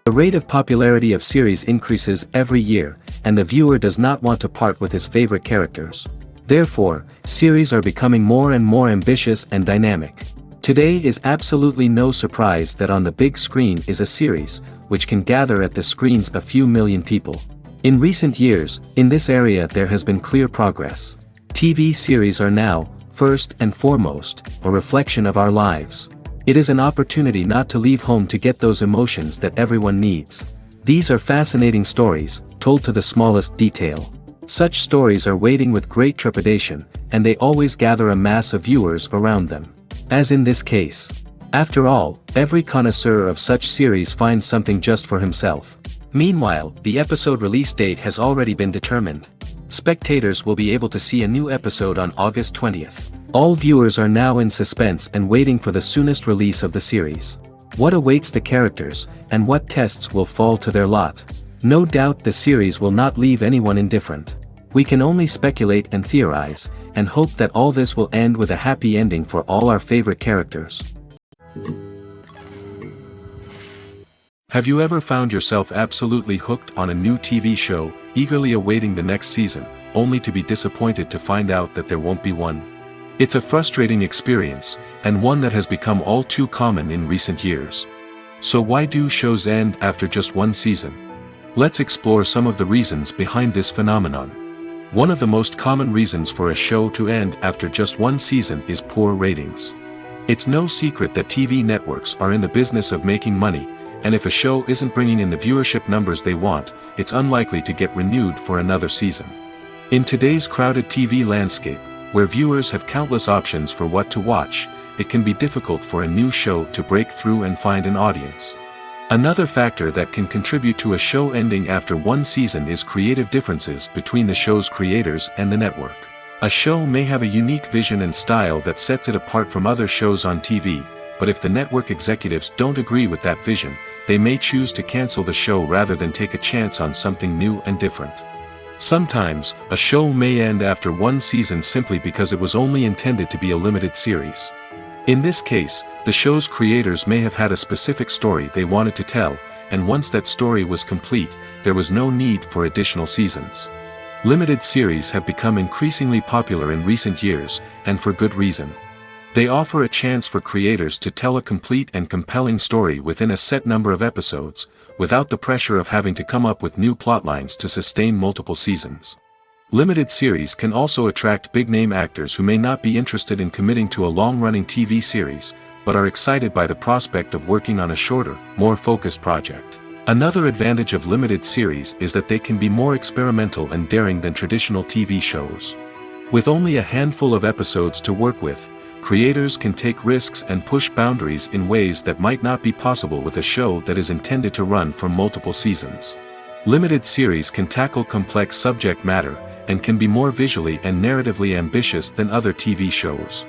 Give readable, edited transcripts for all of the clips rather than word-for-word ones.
The rate of popularity of series increases every year, and the viewer does not want to part with his favorite characters. Therefore, series are becoming more and more ambitious and dynamic. Today is absolutely no surprise that on the big screen is a series, which can gather at the screens a few million people. In recent years, in this area there has been clear progress. TV series are now, first and foremost, a reflection of our lives. It is an opportunity not to leave home to get those emotions that everyone needs. These are fascinating stories, told to the smallest detail. Such stories are waiting with great trepidation, and they always gather a mass of viewers around them. As in this case. After all, every connoisseur of such series finds something just for himself. Meanwhile, the episode release date has already been determined. Spectators will be able to see a new episode on August 20th. All viewers are now in suspense and waiting for the soonest release of the series. What awaits the characters, and what tests will fall to their lot? No doubt the series will not leave anyone indifferent. We can only speculate and theorize, and hope that all this will end with a happy ending for all our favorite characters. Have you ever found yourself absolutely hooked on a new TV show, eagerly awaiting the next season, only to be disappointed to find out that there won't be one? It's a frustrating experience, and one that has become all too common in recent years. So why do shows end after just one season? Let's explore some of the reasons behind this phenomenon. One of the most common reasons for a show to end after just one season is poor ratings. It's no secret that TV networks are in the business of making money, and if a show isn't bringing in the viewership numbers they want, it's unlikely to get renewed for another season. In today's crowded TV landscape, where viewers have countless options for what to watch, it can be difficult for a new show to break through and find an audience. Another factor that can contribute to a show ending after one season is creative differences between the show's creators and the network. A show may have a unique vision and style that sets it apart from other shows on TV, but if the network executives don't agree with that vision, they may choose to cancel the show rather than take a chance on something new and different. Sometimes, a show may end after one season simply because it was only intended to be a limited series. In this case, the show's creators may have had a specific story they wanted to tell, and once that story was complete, there was no need for additional seasons. Limited series have become increasingly popular in recent years, and for good reason. They offer a chance for creators to tell a complete and compelling story within a set number of episodes, without the pressure of having to come up with new plotlines to sustain multiple seasons. Limited series can also attract big-name actors who may not be interested in committing to a long-running TV series, but are excited by the prospect of working on a shorter, more focused project. Another advantage of limited series is that they can be more experimental and daring than traditional TV shows. With only a handful of episodes to work with, creators can take risks and push boundaries in ways that might not be possible with a show that is intended to run for multiple seasons. Limited series can tackle complex subject matter, and can be more visually and narratively ambitious than other TV shows.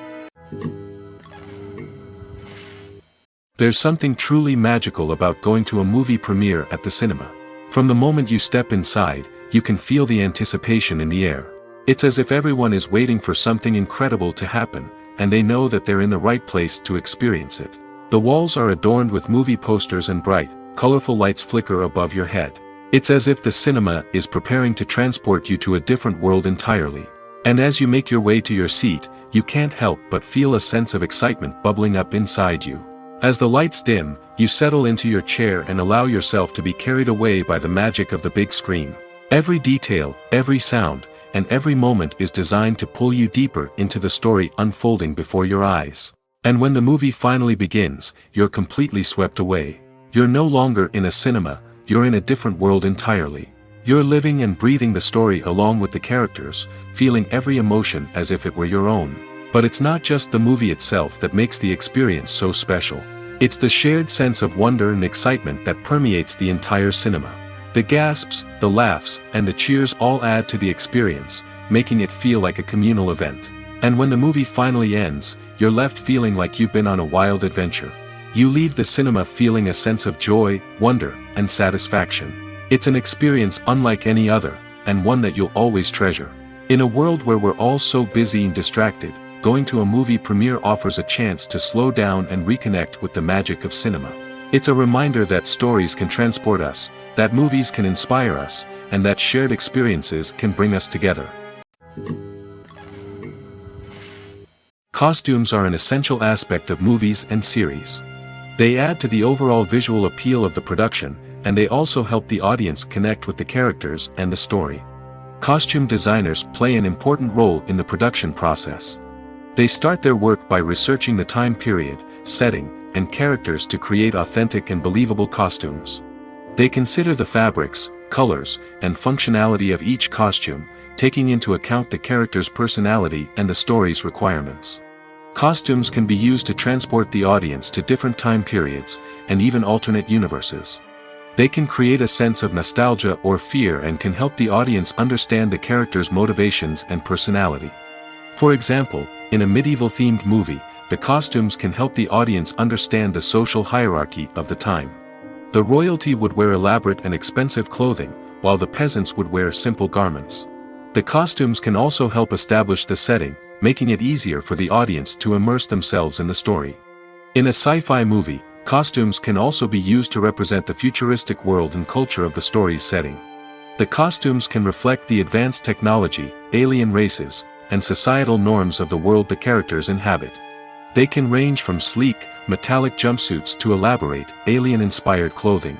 There's something truly magical about going to a movie premiere at the cinema. From the moment you step inside, you can feel the anticipation in the air. It's as if everyone is waiting for something incredible to happen, and they know that they're in the right place to experience it. The walls are adorned with movie posters and bright, colorful lights flicker above your head. It's as if the cinema is preparing to transport you to a different world entirely. And as you make your way to your seat, you can't help but feel a sense of excitement bubbling up inside you. As the lights dim, you settle into your chair and allow yourself to be carried away by the magic of the big screen. Every detail, every sound, and every moment is designed to pull you deeper into the story unfolding before your eyes. And when the movie finally begins, you're completely swept away. You're no longer in a cinema, you're in a different world entirely. You're living and breathing the story along with the characters, feeling every emotion as if it were your own. But it's not just the movie itself that makes the experience so special. It's the shared sense of wonder and excitement that permeates the entire cinema. The gasps, the laughs, and the cheers all add to the experience, making it feel like a communal event. And when the movie finally ends, you're left feeling like you've been on a wild adventure. You leave the cinema feeling a sense of joy, wonder, and satisfaction. It's an experience unlike any other, and one that you'll always treasure. In a world where we're all so busy and distracted, going to a movie premiere offers a chance to slow down and reconnect with the magic of cinema. It's a reminder that stories can transport us, that movies can inspire us, and that shared experiences can bring us together. Costumes are an essential aspect of movies and series. They add to the overall visual appeal of the production, and they also help the audience connect with the characters and the story. Costume designers play an important role in the production process. They start their work by researching the time period, setting, and characters to create authentic and believable costumes. They consider the fabrics, colors, and functionality of each costume, taking into account the character's personality and the story's requirements. Costumes can be used to transport the audience to different time periods, and even alternate universes. They can create a sense of nostalgia or fear and can help the audience understand the character's motivations and personality. For example, in a medieval-themed movie, the costumes can help the audience understand the social hierarchy of the time. The royalty would wear elaborate and expensive clothing, while the peasants would wear simple garments. The costumes can also help establish the setting, making it easier for the audience to immerse themselves in the story. In a sci-fi movie, costumes can also be used to represent the futuristic world and culture of the story's setting. The costumes can reflect the advanced technology, alien races, and societal norms of the world the characters inhabit. They can range from sleek, metallic jumpsuits to elaborate, alien-inspired clothing.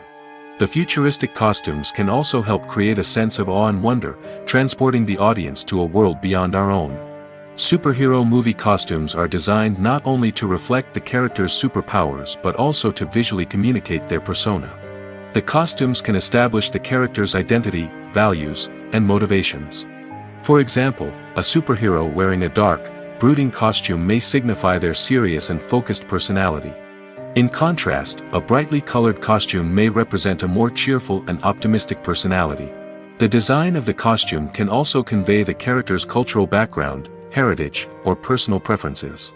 The futuristic costumes can also help create a sense of awe and wonder, transporting the audience to a world beyond our own. Superhero movie costumes are designed not only to reflect the character's superpowers but also to visually communicate their persona. The costumes can establish the character's identity, values, and motivations. For example, a superhero wearing a dark, brooding costume may signify their serious and focused personality. In contrast, a brightly colored costume may represent a more cheerful and optimistic personality. The design of the costume can also convey the character's cultural background, heritage, or personal preferences.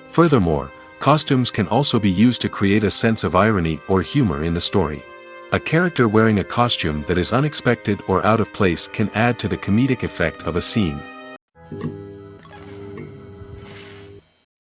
Furthermore, costumes can also be used to create a sense of irony or humor in the story. A character wearing a costume that is unexpected or out of place can add to the comedic effect of a scene.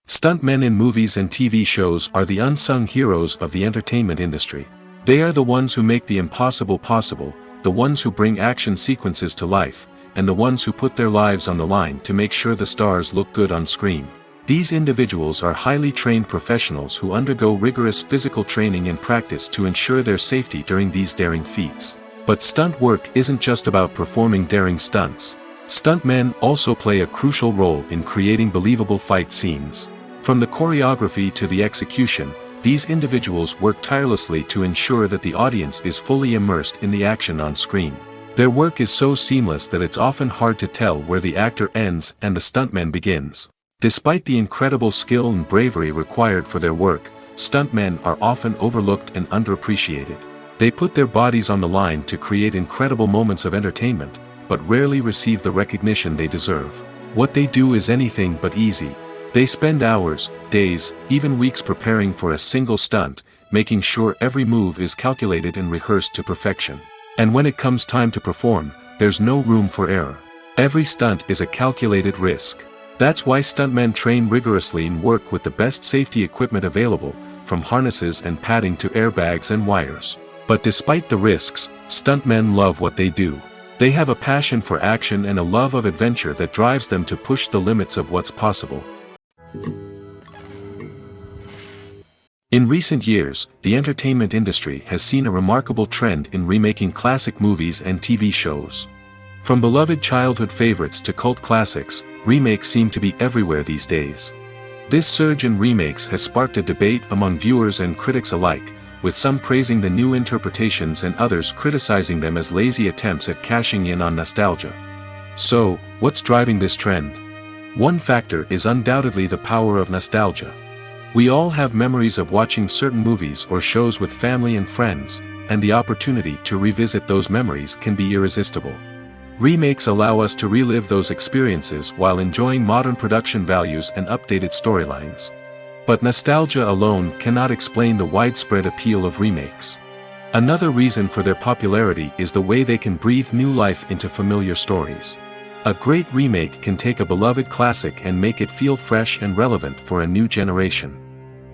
Stuntmen in movies and TV shows are the unsung heroes of the entertainment industry. They are the ones who make the impossible possible, the ones who bring action sequences to life, and the ones who put their lives on the line to make sure the stars look good on screen. These individuals are highly trained professionals who undergo rigorous physical training and practice to ensure their safety during these daring feats. But stunt work isn't just about performing daring stunts. Stuntmen also play a crucial role in creating believable fight scenes. From the choreography to the execution, these individuals work tirelessly to ensure that the audience is fully immersed in the action on screen. Their work is so seamless that it's often hard to tell where the actor ends and the stuntman begins. Despite the incredible skill and bravery required for their work, stuntmen are often overlooked and underappreciated. They put their bodies on the line to create incredible moments of entertainment, but rarely receive the recognition they deserve. What they do is anything but easy. They spend hours, days, even weeks preparing for a single stunt, making sure every move is calculated and rehearsed to perfection. And when it comes time to perform, there's no room for error. Every stunt is a calculated risk. That's why stuntmen train rigorously and work with the best safety equipment available, from harnesses and padding to airbags and wires. But despite the risks, stuntmen love what they do. They have a passion for action and a love of adventure that drives them to push the limits of what's possible. In recent years, the entertainment industry has seen a remarkable trend in remaking classic movies and TV shows. From beloved childhood favorites to cult classics, remakes seem to be everywhere these days. This surge in remakes has sparked a debate among viewers and critics alike, with some praising the new interpretations and others criticizing them as lazy attempts at cashing in on nostalgia. So, what's driving this trend? One factor is undoubtedly the power of nostalgia. We all have memories of watching certain movies or shows with family and friends, and the opportunity to revisit those memories can be irresistible. Remakes allow us to relive those experiences while enjoying modern production values and updated storylines. But nostalgia alone cannot explain the widespread appeal of remakes. Another reason for their popularity is the way they can breathe new life into familiar stories. A great remake can take a beloved classic and make it feel fresh and relevant for a new generation.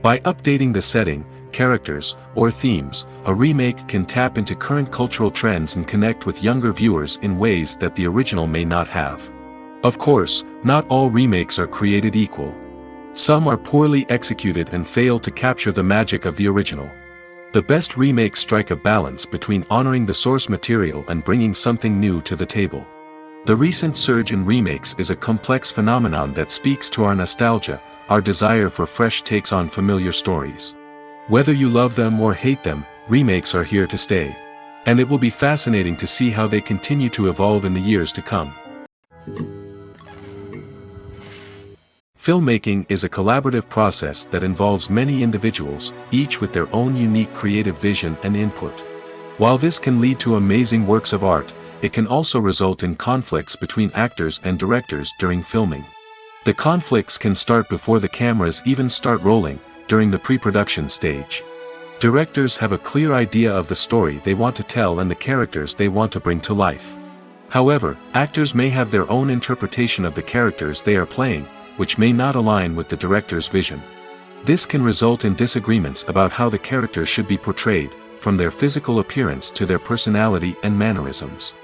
By updating the setting, characters, or themes, a remake can tap into current cultural trends and connect with younger viewers in ways that the original may not have. Of course, not all remakes are created equal. Some are poorly executed and fail to capture the magic of the original. The best remakes strike a balance between honoring the source material and bringing something new to the table. The recent surge in remakes is a complex phenomenon that speaks to our nostalgia, our desire for fresh takes on familiar stories. Whether you love them or hate them, remakes are here to stay. And it will be fascinating to see how they continue to evolve in the years to come. Filmmaking is a collaborative process that involves many individuals, each with their own unique creative vision and input. While this can lead to amazing works of art, it can also result in conflicts between actors and directors during filming. The conflicts can start before the cameras even start rolling, during the pre-production stage. Directors have a clear idea of the story they want to tell and the characters they want to bring to life. However, actors may have their own interpretation of the characters they are playing, which may not align with the director's vision. This can result in disagreements about how the characters should be portrayed, from their physical appearance to their personality and mannerisms.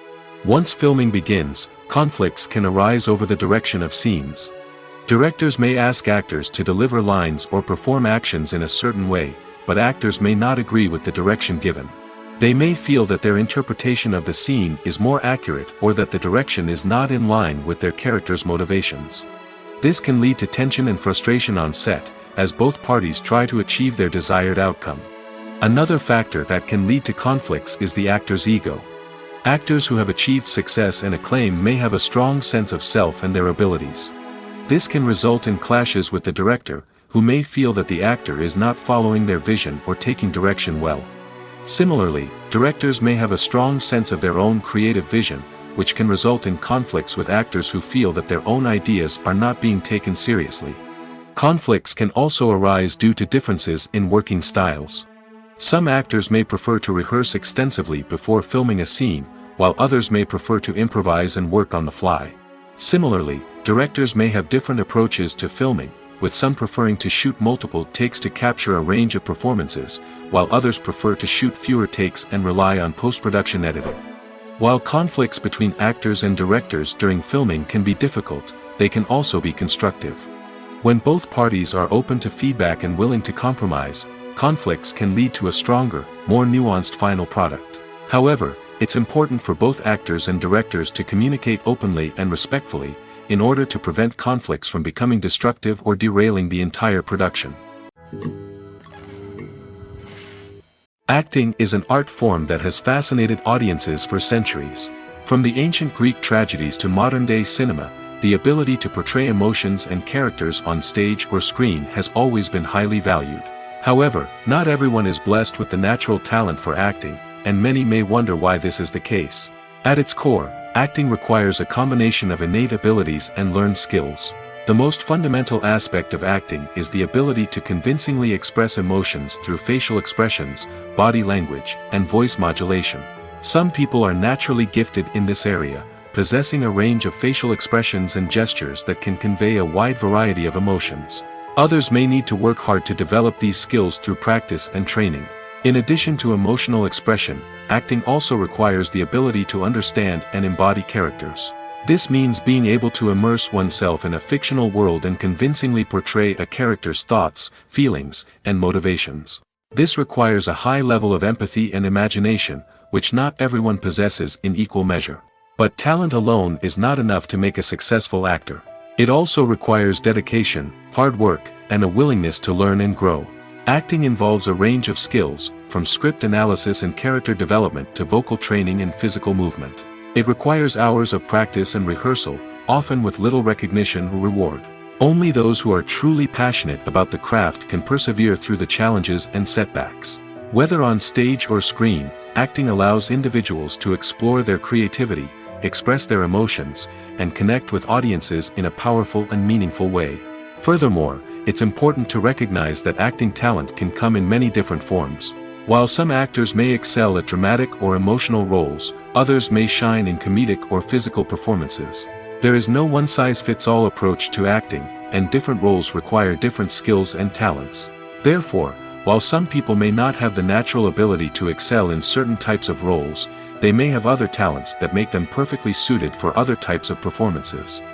Once filming begins, conflicts can arise over the direction of scenes. Directors may ask actors to deliver lines or perform actions in a certain way, but actors may not agree with the direction given. They may feel that their interpretation of the scene is more accurate or that the direction is not in line with their character's motivations. This can lead to tension and frustration on set, as both parties try to achieve their desired outcome. Another factor that can lead to conflicts is the actor's ego. Actors who have achieved success and acclaim may have a strong sense of self and their abilities. This can result in clashes with the director, who may feel that the actor is not following their vision or taking direction well. Similarly, directors may have a strong sense of their own creative vision, which can result in conflicts with actors who feel that their own ideas are not being taken seriously. Conflicts can also arise due to differences in working styles. Some actors may prefer to rehearse extensively before filming a scene, while others may prefer to improvise and work on the fly. Similarly, directors may have different approaches to filming, with some preferring to shoot multiple takes to capture a range of performances, while others prefer to shoot fewer takes and rely on post-production editing. While conflicts between actors and directors during filming can be difficult, they can also be constructive. When both parties are open to feedback and willing to compromise, conflicts can lead to a stronger, more nuanced final product. However, it's important for both actors and directors to communicate openly and respectfully, in order to prevent conflicts from becoming destructive or derailing the entire production. Acting is an art form that has fascinated audiences for centuries. From the ancient Greek tragedies to modern-day cinema, the ability to portray emotions and characters on stage or screen has always been highly valued. However, not everyone is blessed with the natural talent for acting, and many may wonder why this is the case. At its core, acting requires a combination of innate abilities and learned skills. The most fundamental aspect of acting is the ability to convincingly express emotions through facial expressions, body language, and voice modulation. Some people are naturally gifted in this area, possessing a range of facial expressions and gestures that can convey a wide variety of emotions. Others may need to work hard to develop these skills through practice and training. In addition to emotional expression, acting also requires the ability to understand and embody characters. This means being able to immerse oneself in a fictional world and convincingly portray a character's thoughts, feelings, and motivations. This requires a high level of empathy and imagination, which not everyone possesses in equal measure. But talent alone is not enough to make a successful actor. It also requires dedication, hard work, and a willingness to learn and grow. Acting involves a range of skills, from script analysis and character development to vocal training and physical movement. It requires hours of practice and rehearsal, often with little recognition or reward. Only those who are truly passionate about the craft can persevere through the challenges and setbacks. Whether on stage or screen, acting allows individuals to explore their creativity, express their emotions, and connect with audiences in a powerful and meaningful way. Furthermore, it's important to recognize that acting talent can come in many different forms. While some actors may excel at dramatic or emotional roles, others may shine in comedic or physical performances. There is no one-size-fits-all approach to acting, and different roles require different skills and talents. Therefore, While some people may not have the natural ability to excel in certain types of roles, they may have other talents that make them perfectly suited for other types of performances.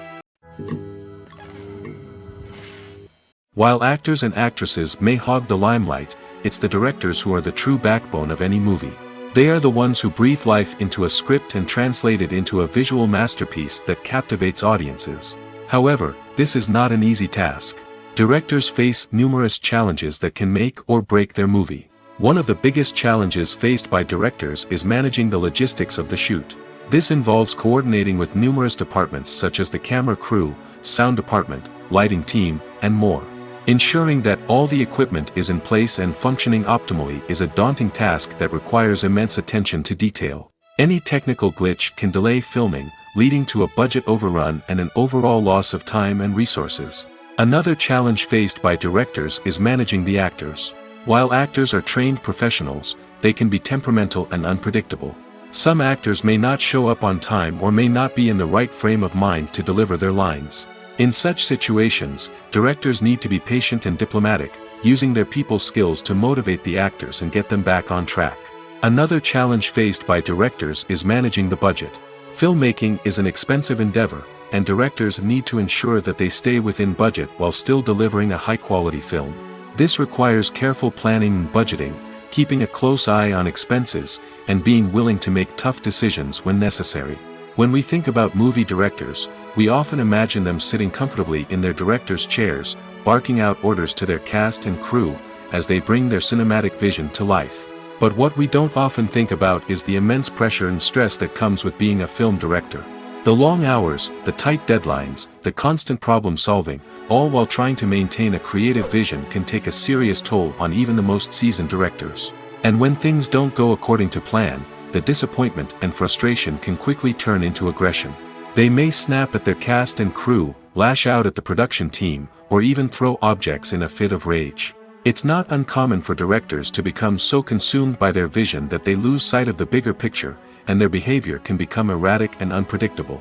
While actors and actresses may hog the limelight, it's the directors who are the true backbone of any movie. They are the ones who breathe life into a script and translate it into a visual masterpiece that captivates audiences. However, this is not an easy task. Directors face numerous challenges that can make or break their movie. One of the biggest challenges faced by directors is managing the logistics of the shoot. This involves coordinating with numerous departments such as the camera crew, sound department, lighting team, and more. Ensuring that all the equipment is in place and functioning optimally is a daunting task that requires immense attention to detail. Any technical glitch can delay filming, leading to a budget overrun and an overall loss of time and resources. Another challenge faced by directors is managing the actors. While actors are trained professionals, they can be temperamental and unpredictable. Some actors may not show up on time or may not be in the right frame of mind to deliver their lines. In such situations, directors need to be patient and diplomatic, using their people skills to motivate the actors and get them back on track. Another challenge faced by directors is managing the budget. Filmmaking is an expensive endeavor, and directors need to ensure that they stay within budget while still delivering a high-quality film. This requires careful planning and budgeting, keeping a close eye on expenses, and being willing to make tough decisions when necessary. When we think about movie directors, we often imagine them sitting comfortably in their director's chairs, barking out orders to their cast and crew, as they bring their cinematic vision to life. But what we don't often think about is the immense pressure and stress that comes with being a film director. The long hours, the tight deadlines, the constant problem solving, all while trying to maintain a creative vision can take a serious toll on even the most seasoned directors. And when things don't go according to plan, the disappointment and frustration can quickly turn into aggression. They may snap at their cast and crew, lash out at the production team, or even throw objects in a fit of rage. It's not uncommon for directors to become so consumed by their vision that they lose sight of the bigger picture, and their behavior can become erratic and unpredictable.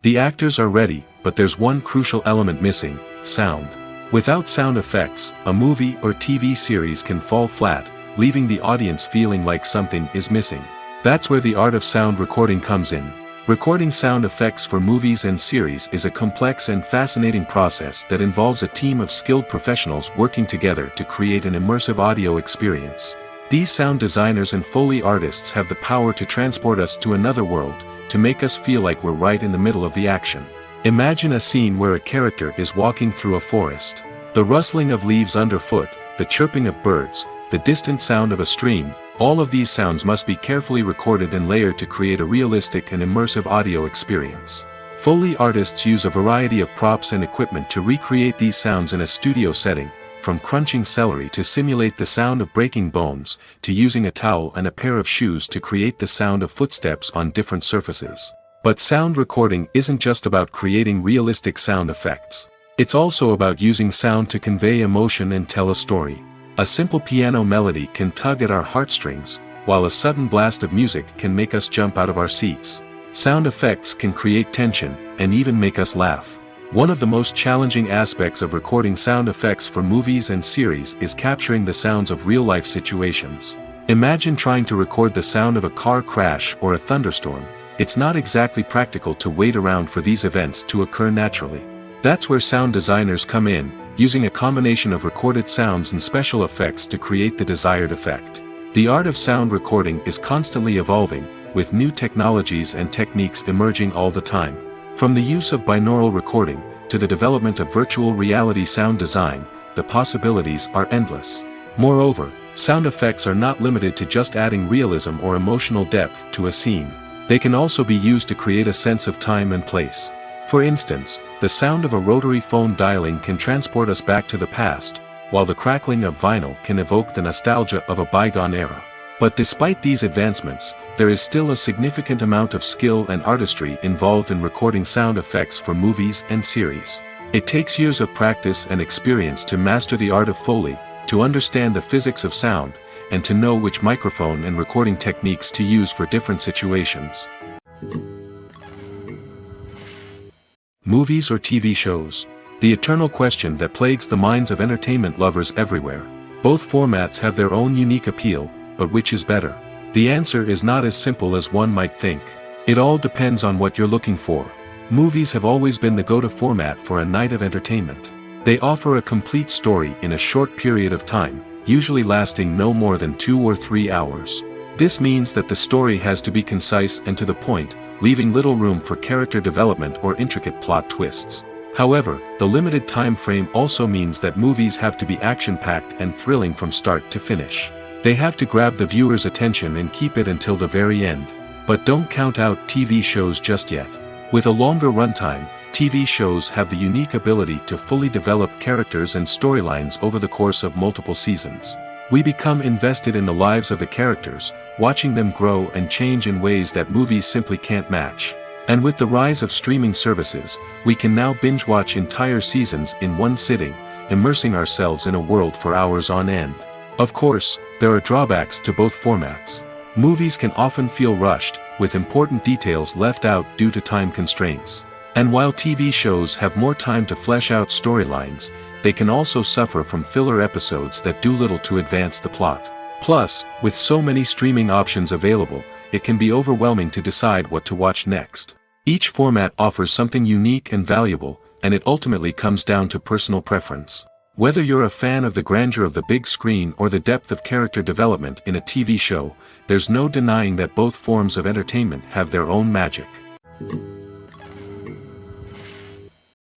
The actors are ready, but there's one crucial element missing: sound. Without sound effects, a movie or TV series can fall flat, leaving the audience feeling like something is missing. That's where the art of sound recording comes in. Recording sound effects for movies and series is a complex and fascinating process that involves a team of skilled professionals working together to create an immersive audio experience. These sound designers and Foley artists have the power to transport us to another world, to make us feel like we're right in the middle of the action. Imagine a scene where a character is walking through a forest. The rustling of leaves underfoot, the chirping of birds, the distant sound of a stream, all of these sounds must be carefully recorded and layered to create a realistic and immersive audio experience. Foley artists use a variety of props and equipment to recreate these sounds in a studio setting, from crunching celery to simulate the sound of breaking bones, to using a towel and a pair of shoes to create the sound of footsteps on different surfaces. But sound recording isn't just about creating realistic sound effects. It's also about using sound to convey emotion and tell a story. A simple piano melody can tug at our heartstrings, while a sudden blast of music can make us jump out of our seats. Sound effects can create tension, and even make us laugh. One of the most challenging aspects of recording sound effects for movies and series is capturing the sounds of real-life situations. Imagine trying to record the sound of a car crash or a thunderstorm. It's not exactly practical to wait around for these events to occur naturally. That's where sound designers come in, using a combination of recorded sounds and special effects to create the desired effect. The art of sound recording is constantly evolving, with new technologies and techniques emerging all the time. From the use of binaural recording, to the development of virtual reality sound design, the possibilities are endless. Moreover, sound effects are not limited to just adding realism or emotional depth to a scene. They can also be used to create a sense of time and place. For instance, the sound of a rotary phone dialing can transport us back to the past, while the crackling of vinyl can evoke the nostalgia of a bygone era. But despite these advancements, there is still a significant amount of skill and artistry involved in recording sound effects for movies and series. It takes years of practice and experience to master the art of Foley, to understand the physics of sound, and to know which microphone and recording techniques to use for different situations. Movies or TV shows. the eternal question that plagues the minds of entertainment lovers everywhere. Both formats have their own unique appeal, but which is better? The answer is not as simple as one might think. It all depends on what you're looking for. Movies have always been the go-to format for a night of entertainment. They offer a complete story in a short period of time, usually lasting no more than 2 or 3 hours. This means that the story has to be concise and to the point, leaving little room for character development or intricate plot twists. However, the limited time frame also means that movies have to be action-packed and thrilling from start to finish. They have to grab the viewer's attention and keep it until the very end. But don't count out TV shows just yet. With a longer runtime, TV shows have the unique ability to fully develop characters and storylines over the course of multiple seasons. We become invested in the lives of the characters, watching them grow and change in ways that movies simply can't match. And with the rise of streaming services, we can now binge-watch entire seasons in one sitting, immersing ourselves in a world for hours on end. Of course, there are drawbacks to both formats. Movies can often feel rushed, with important details left out due to time constraints. And while TV shows have more time to flesh out storylines, they can also suffer from filler episodes that do little to advance the plot. Plus, with so many streaming options available, it can be overwhelming to decide what to watch next. Each format offers something unique and valuable, and it ultimately comes down to personal preference. Whether you're a fan of the grandeur of the big screen or the depth of character development in a TV show, there's no denying that both forms of entertainment have their own magic.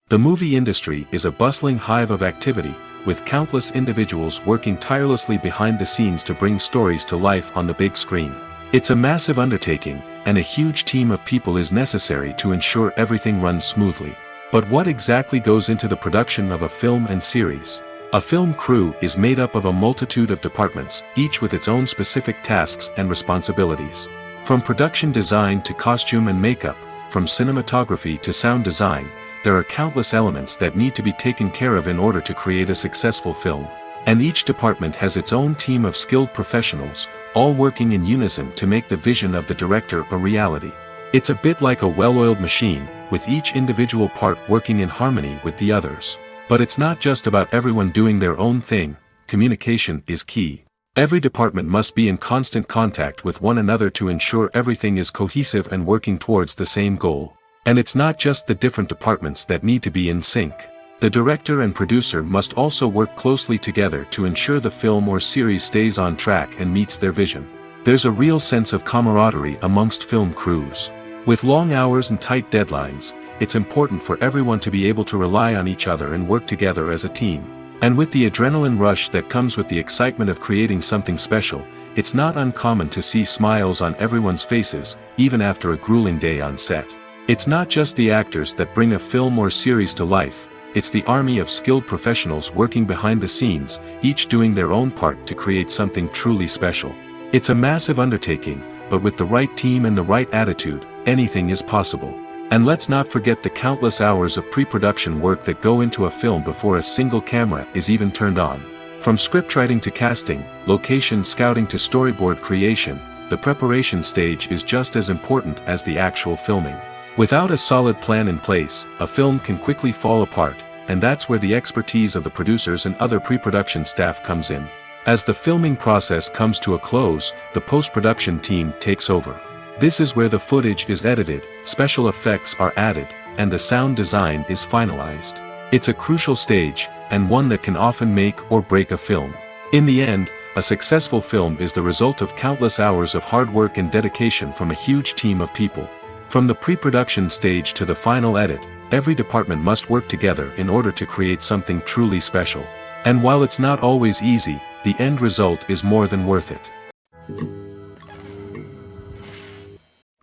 The movie industry is a bustling hive of activity, with countless individuals working tirelessly behind the scenes to bring stories to life on the big screen. It's a massive undertaking, and a huge team of people is necessary to ensure everything runs smoothly. But what exactly goes into the production of a film and series? A film crew is made up of a multitude of departments, each with its own specific tasks and responsibilities. From production design to costume and makeup, from cinematography to sound design, there are countless elements that need to be taken care of in order to create a successful film. And each department has its own team of skilled professionals, all working in unison to make the vision of the director a reality. It's a bit like a well-oiled machine, with each individual part working in harmony with the others. But it's not just about everyone doing their own thing. Communication is key. Every department must be in constant contact with one another to ensure everything is cohesive and working towards the same goal. And it's not just the different departments that need to be in sync. The director and producer must also work closely together to ensure the film or series stays on track and meets their vision. There's a real sense of camaraderie amongst film crews. With long hours and tight deadlines, it's important for everyone to be able to rely on each other and work together as a team. And with the adrenaline rush that comes with the excitement of creating something special, it's not uncommon to see smiles on everyone's faces, even after a grueling day on set. It's not just the actors that bring a film or series to life, it's the army of skilled professionals working behind the scenes, each doing their own part to create something truly special. It's a massive undertaking, but with the right team and the right attitude, anything is possible. And let's not forget the countless hours of pre-production work that go into a film before a single camera is even turned on. From scriptwriting to casting, location scouting to storyboard creation, the preparation stage is just as important as the actual filming. Without a solid plan in place, a film can quickly fall apart, and that's where the expertise of the producers and other pre-production staff comes in. As the filming process comes to a close, the post-production team takes over. This is where the footage is edited, special effects are added, and the sound design is finalized. It's a crucial stage, and one that can often make or break a film. In the end, a successful film is the result of countless hours of hard work and dedication from a huge team of people. From the pre-production stage to the final edit, every department must work together in order to create something truly special. And while it's not always easy, the end result is more than worth it.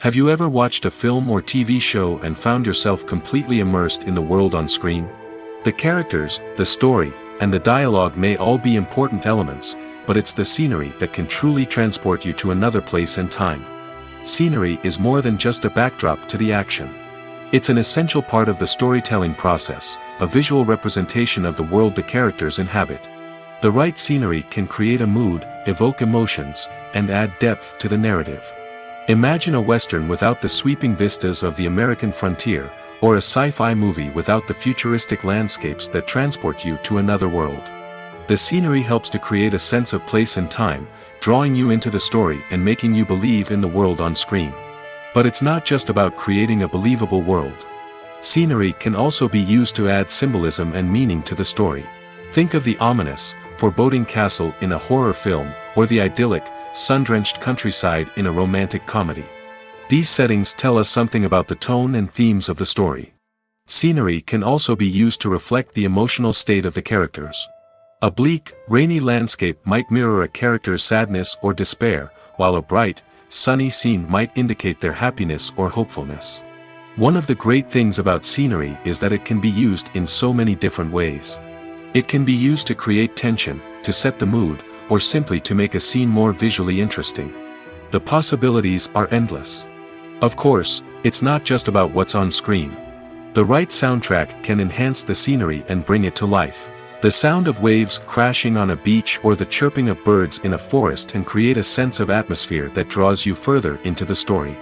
Have you ever watched a film or TV show and found yourself completely immersed in the world on screen? The characters, the story, and the dialogue may all be important elements, but it's the scenery that can truly transport you to another place and time. Scenery is more than just a backdrop to the action. It's an essential part of the storytelling process, a visual representation of the world the characters inhabit. The right scenery can create a mood, evoke emotions, and add depth to the narrative. Imagine a western without the sweeping vistas of the American frontier, or a sci-fi movie without the futuristic landscapes that transport you to another world. The scenery helps to create a sense of place and time, drawing you into the story and making you believe in the world on screen. But it's not just about creating a believable world. Scenery can also be used to add symbolism and meaning to the story. Think of the ominous, foreboding castle in a horror film, or the idyllic, sun-drenched countryside in a romantic comedy. These settings tell us something about the tone and themes of the story. Scenery can also be used to reflect the emotional state of the characters. A bleak, rainy landscape might mirror a character's sadness or despair, while a bright, sunny scene might indicate their happiness or hopefulness. One of the great things about scenery is that it can be used in so many different ways. It can be used to create tension, to set the mood, or simply to make a scene more visually interesting. The possibilities are endless. Of course, it's not just about what's on screen. The right soundtrack can enhance the scenery and bring it to life. The sound of waves crashing on a beach or the chirping of birds in a forest can create a sense of atmosphere that draws you further into the story.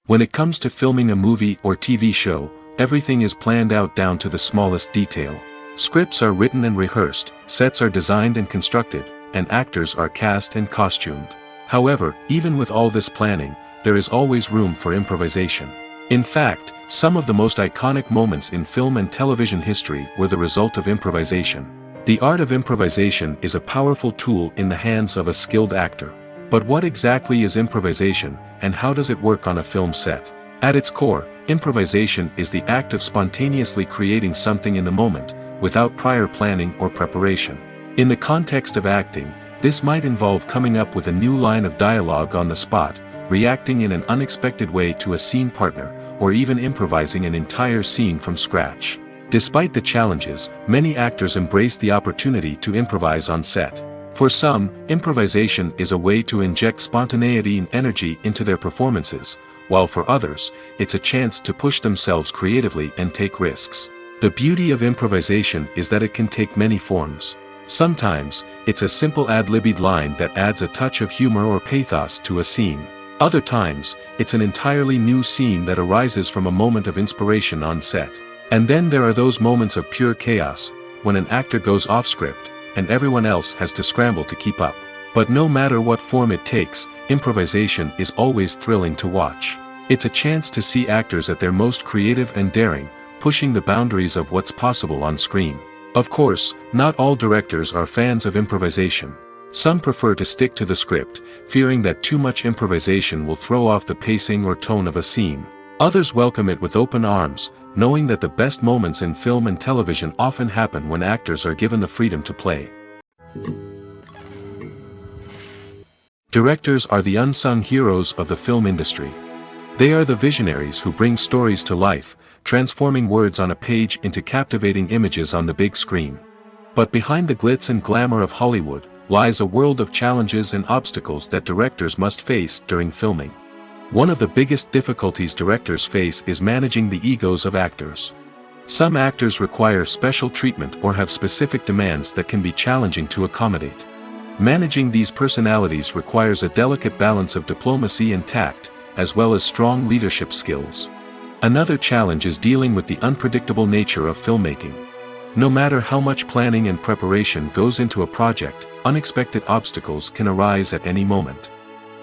When it comes to filming a movie or TV show, everything is planned out down to the smallest detail. Scripts are written and rehearsed, sets are designed and constructed, and actors are cast and costumed. However, even with all this planning, there is always room for improvisation. In fact, some of the most iconic moments in film and television history were the result of improvisation. The art of improvisation is a powerful tool in the hands of a skilled actor. But what exactly is improvisation, and how does it work on a film set? At its core, improvisation is the act of spontaneously creating something in the moment, without prior planning or preparation. In the context of acting, this might involve coming up with a new line of dialogue on the spot, reacting in an unexpected way to a scene partner, or even improvising an entire scene from scratch. Despite the challenges, many actors embrace the opportunity to improvise on set. For some, improvisation is a way to inject spontaneity and energy into their performances, while for others, it's a chance to push themselves creatively and take risks. The beauty of improvisation is that it can take many forms. Sometimes, it's a simple ad-libbed line that adds a touch of humor or pathos to a scene. Other times, it's an entirely new scene that arises from a moment of inspiration on set. And then there are those moments of pure chaos, when an actor goes off script, and everyone else has to scramble to keep up. But no matter what form it takes, improvisation is always thrilling to watch. It's a chance to see actors at their most creative and daring, pushing the boundaries of what's possible on screen. Of course, not all directors are fans of improvisation. Some prefer to stick to the script, fearing that too much improvisation will throw off the pacing or tone of a scene. Others welcome it with open arms, knowing that the best moments in film and television often happen when actors are given the freedom to play. Directors are the unsung heroes of the film industry. They are the visionaries who bring stories to life, transforming words on a page into captivating images on the big screen. But behind the glitz and glamour of Hollywood, lies a world of challenges and obstacles that directors must face during filming. One of the biggest difficulties directors face is managing the egos of actors. Some actors require special treatment or have specific demands that can be challenging to accommodate. Managing these personalities requires a delicate balance of diplomacy and tact, as well as strong leadership skills. Another challenge is dealing with the unpredictable nature of filmmaking. No matter how much planning and preparation goes into a project, unexpected obstacles can arise at any moment.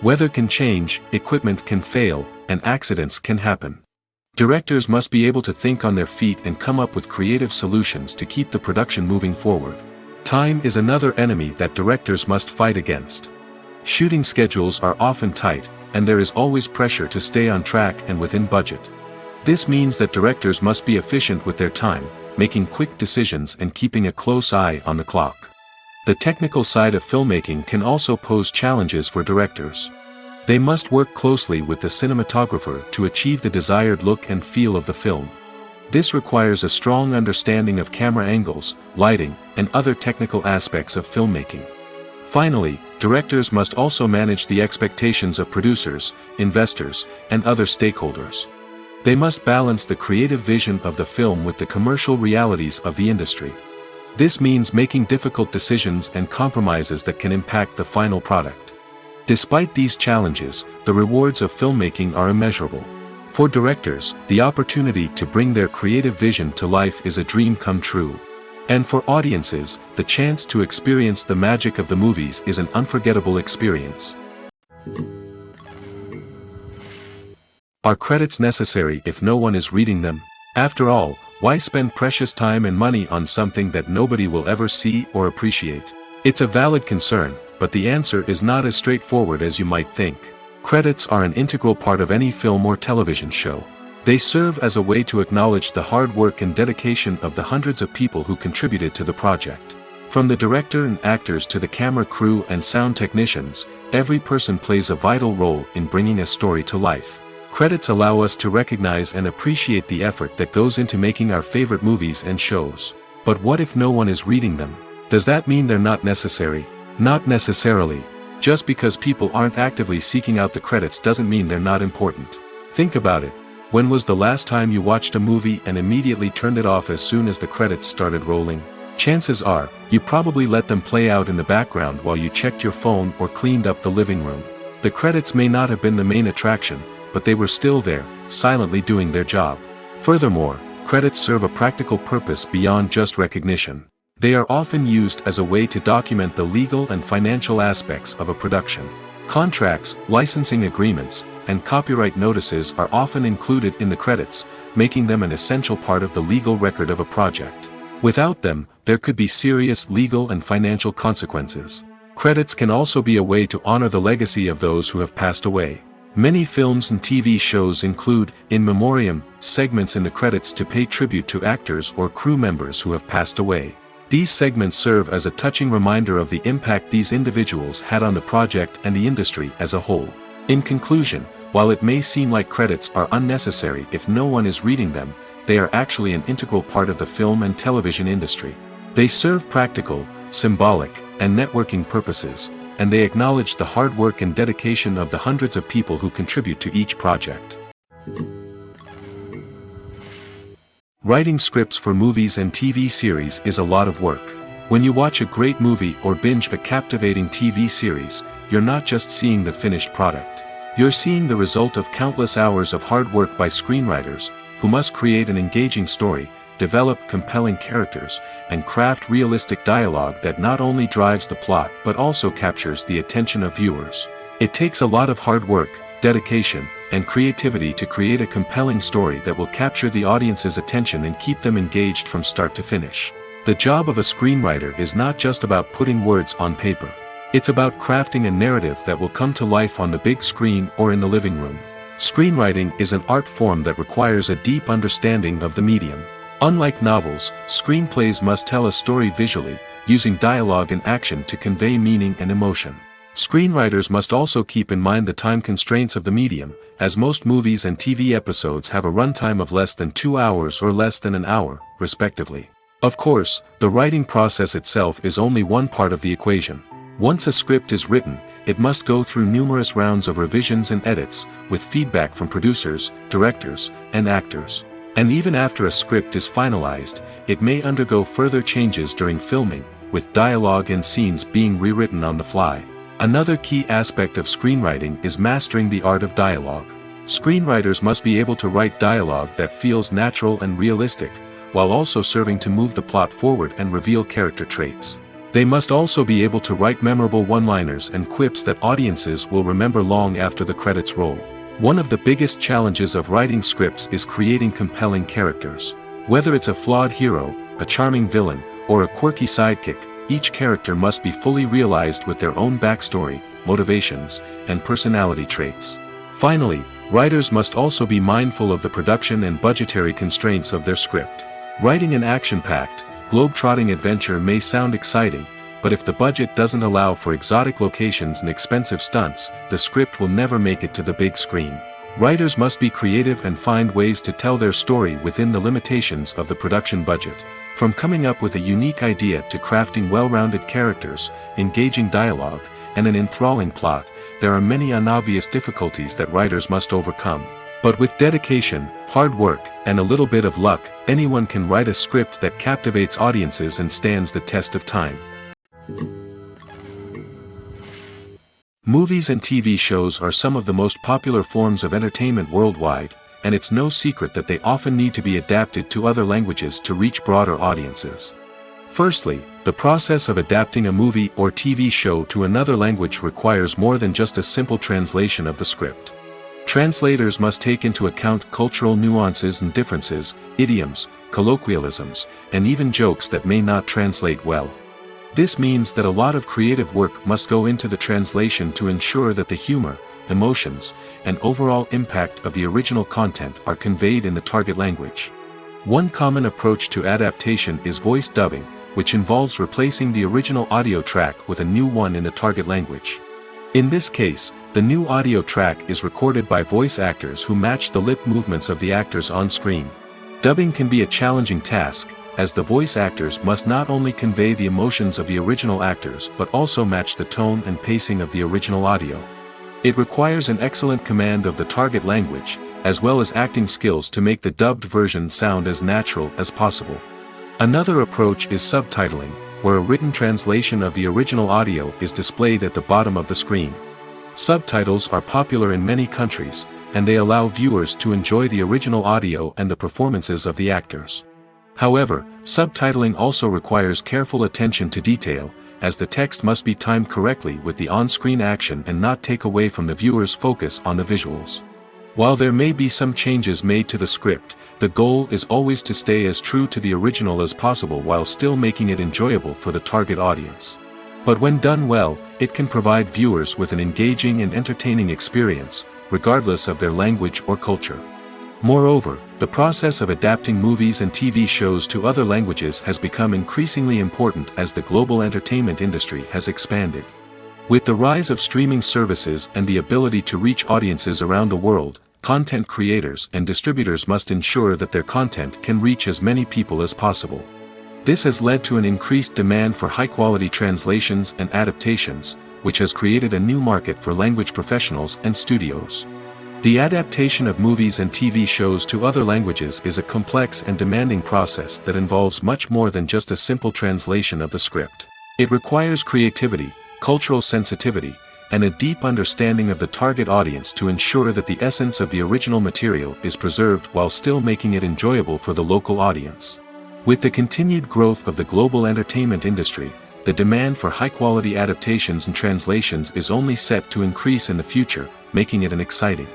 Weather can change, equipment can fail, and accidents can happen. Directors must be able to think on their feet and come up with creative solutions to keep the production moving forward. Time is another enemy that directors must fight against. Shooting schedules are often tight, and there is always pressure to stay on track and within budget. This means that directors must be efficient with their time, making quick decisions and keeping a close eye on the clock. The technical side of filmmaking can also pose challenges for directors. They must work closely with the cinematographer to achieve the desired look and feel of the film. This requires a strong understanding of camera angles, lighting, and other technical aspects of filmmaking. Finally, directors must also manage the expectations of producers, investors, and other stakeholders. They must balance the creative vision of the film with the commercial realities of the industry. This means making difficult decisions and compromises that can impact the final product. Despite these challenges, the rewards of filmmaking are immeasurable. For directors, the opportunity to bring their creative vision to life is a dream come true. And for audiences, the chance to experience the magic of the movies is an unforgettable experience. Are credits necessary if no one is reading them? After all, why spend precious time and money on something that nobody will ever see or appreciate? It's a valid concern, but the answer is not as straightforward as you might think. Credits are an integral part of any film or television show. They serve as a way to acknowledge the hard work and dedication of the hundreds of people who contributed to the project. From the director and actors to the camera crew and sound technicians, every person plays a vital role in bringing a story to life. Credits allow us to recognize and appreciate the effort that goes into making our favorite movies and shows. But what if no one is reading them? Does that mean they're not necessary? Not necessarily. Just because people aren't actively seeking out the credits doesn't mean they're not important. Think about it. When was the last time you watched a movie and immediately turned it off as soon as the credits started rolling? Chances are, you probably let them play out in the background while you checked your phone or cleaned up the living room. The credits may not have been the main attraction, but they were still there, silently doing their job. Furthermore, credits serve a practical purpose beyond just recognition. They are often used as a way to document the legal and financial aspects of a production. Contracts, licensing agreements, and copyright notices are often included in the credits, making them an essential part of the legal record of a project. Without them, there could be serious legal and financial consequences. Credits can also be a way to honor the legacy of those who have passed away. Many films and TV shows include, in memoriam, segments in the credits to pay tribute to actors or crew members who have passed away. These segments serve as a touching reminder of the impact these individuals had on the project and the industry as a whole. In conclusion, while it may seem like credits are unnecessary if no one is reading them, they are actually an integral part of the film and television industry. They serve practical, symbolic, and networking purposes, and they acknowledge the hard work and dedication of the hundreds of people who contribute to each project. Writing scripts for movies and TV series is a lot of work. When you watch a great movie or binge a captivating TV series, you're not just seeing the finished product. You're seeing the result of countless hours of hard work by screenwriters, who must create an engaging story, develop compelling characters, and craft realistic dialogue that not only drives the plot but also captures the attention of viewers. It takes a lot of hard work, dedication, and creativity to create a compelling story that will capture the audience's attention and keep them engaged from start to finish. The job of a screenwriter is not just about putting words on paper. It's about crafting a narrative that will come to life on the big screen or in the living room. Screenwriting is an art form that requires a deep understanding of the medium. Unlike novels, screenplays must tell a story visually, using dialogue and action to convey meaning and emotion. Screenwriters must also keep in mind the time constraints of the medium, as most movies and TV episodes have a runtime of less than 2 hours or less than an hour, respectively. Of course, the writing process itself is only one part of the equation. Once a script is written, it must go through numerous rounds of revisions and edits, with feedback from producers, directors, and actors. And even after a script is finalized, it may undergo further changes during filming, with dialogue and scenes being rewritten on the fly. Another key aspect of screenwriting is mastering the art of dialogue. Screenwriters must be able to write dialogue that feels natural and realistic, while also serving to move the plot forward and reveal character traits. They must also be able to write memorable one-liners and quips that audiences will remember long after the credits roll. One of the biggest challenges of writing scripts is creating compelling characters. Whether it's a flawed hero, a charming villain, or a quirky sidekick, each character must be fully realized with their own backstory, motivations, and personality traits. Finally, writers must also be mindful of the production and budgetary constraints of their script. Writing an action-packed, globe-trotting adventure may sound exciting, but if the budget doesn't allow for exotic locations and expensive stunts, the script will never make it to the big screen. Writers must be creative and find ways to tell their story within the limitations of the production budget. From coming up with a unique idea to crafting well-rounded characters, engaging dialogue, and an enthralling plot, there are many unobvious difficulties that writers must overcome. But with dedication, hard work, and a little bit of luck, anyone can write a script that captivates audiences and stands the test of time. Movies and TV shows are some of the most popular forms of entertainment worldwide, and it's no secret that they often need to be adapted to other languages to reach broader audiences. Firstly, the process of adapting a movie or TV show to another language requires more than just a simple translation of the script. Translators must take into account cultural nuances and differences, idioms, colloquialisms, and even jokes that may not translate well. This means that a lot of creative work must go into the translation to ensure that the humor, emotions, and overall impact of the original content are conveyed in the target language. One common approach to adaptation is voice dubbing, which involves replacing the original audio track with a new one in the target language. In this case, the new audio track is recorded by voice actors who match the lip movements of the actors on screen. Dubbing can be a challenging task, as the voice actors must not only convey the emotions of the original actors but also match the tone and pacing of the original audio. It requires an excellent command of the target language, as well as acting skills to make the dubbed version sound as natural as possible. Another approach is subtitling, where a written translation of the original audio is displayed at the bottom of the screen. Subtitles are popular in many countries, and they allow viewers to enjoy the original audio and the performances of the actors. However, subtitling also requires careful attention to detail, as the text must be timed correctly with the on-screen action and not take away from the viewer's focus on the visuals. While there may be some changes made to the script, the goal is always to stay as true to the original as possible while still making it enjoyable for the target audience. But when done well, it can provide viewers with an engaging and entertaining experience, regardless of their language or culture. Moreover, the process of adapting movies and TV shows to other languages has become increasingly important as the global entertainment industry has expanded. With the rise of streaming services and the ability to reach audiences around the world, content creators and distributors must ensure that their content can reach as many people as possible. This has led to an increased demand for high-quality translations and adaptations, which has created a new market for language professionals and studios. The adaptation of movies and TV shows to other languages is a complex and demanding process that involves much more than just a simple translation of the script. It requires creativity, cultural sensitivity, and a deep understanding of the target audience to ensure that the essence of the original material is preserved while still making it enjoyable for the local audience. With the continued growth of the global entertainment industry, the demand for high-quality adaptations and translations is only set to increase in the future, making it an exciting.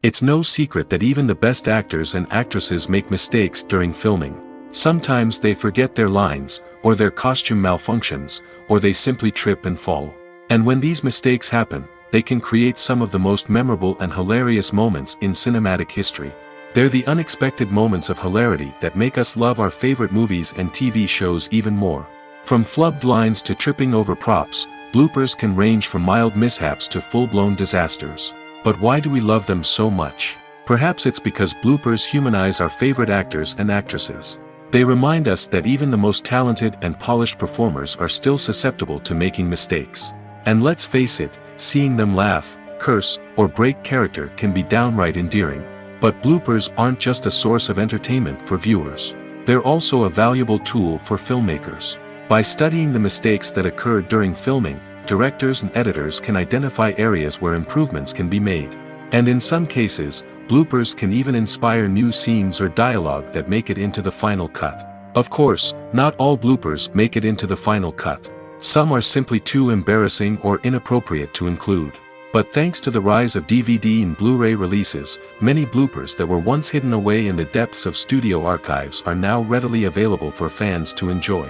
It's no secret that even the best actors and actresses make mistakes during filming. Sometimes they forget their lines, or their costume malfunctions, or they simply trip and fall. And when these mistakes happen, they can create some of the most memorable and hilarious moments in cinematic history. They're the unexpected moments of hilarity that make us love our favorite movies and TV shows even more. From flubbed lines to tripping over props, bloopers can range from mild mishaps to full-blown disasters. But why do we love them so much? Perhaps it's because bloopers humanize our favorite actors and actresses. They remind us that even the most talented and polished performers are still susceptible to making mistakes. And let's face it, seeing them laugh, curse, or break character can be downright endearing. But bloopers aren't just a source of entertainment for viewers. They're also a valuable tool for filmmakers. By studying the mistakes that occurred during filming, directors and editors can identify areas where improvements can be made. And in some cases, bloopers can even inspire new scenes or dialogue that make it into the final cut. Of course, not all bloopers make it into the final cut. Some are simply too embarrassing or inappropriate to include. But thanks to the rise of DVD and Blu-ray releases, many bloopers that were once hidden away in the depths of studio archives are now readily available for fans to enjoy.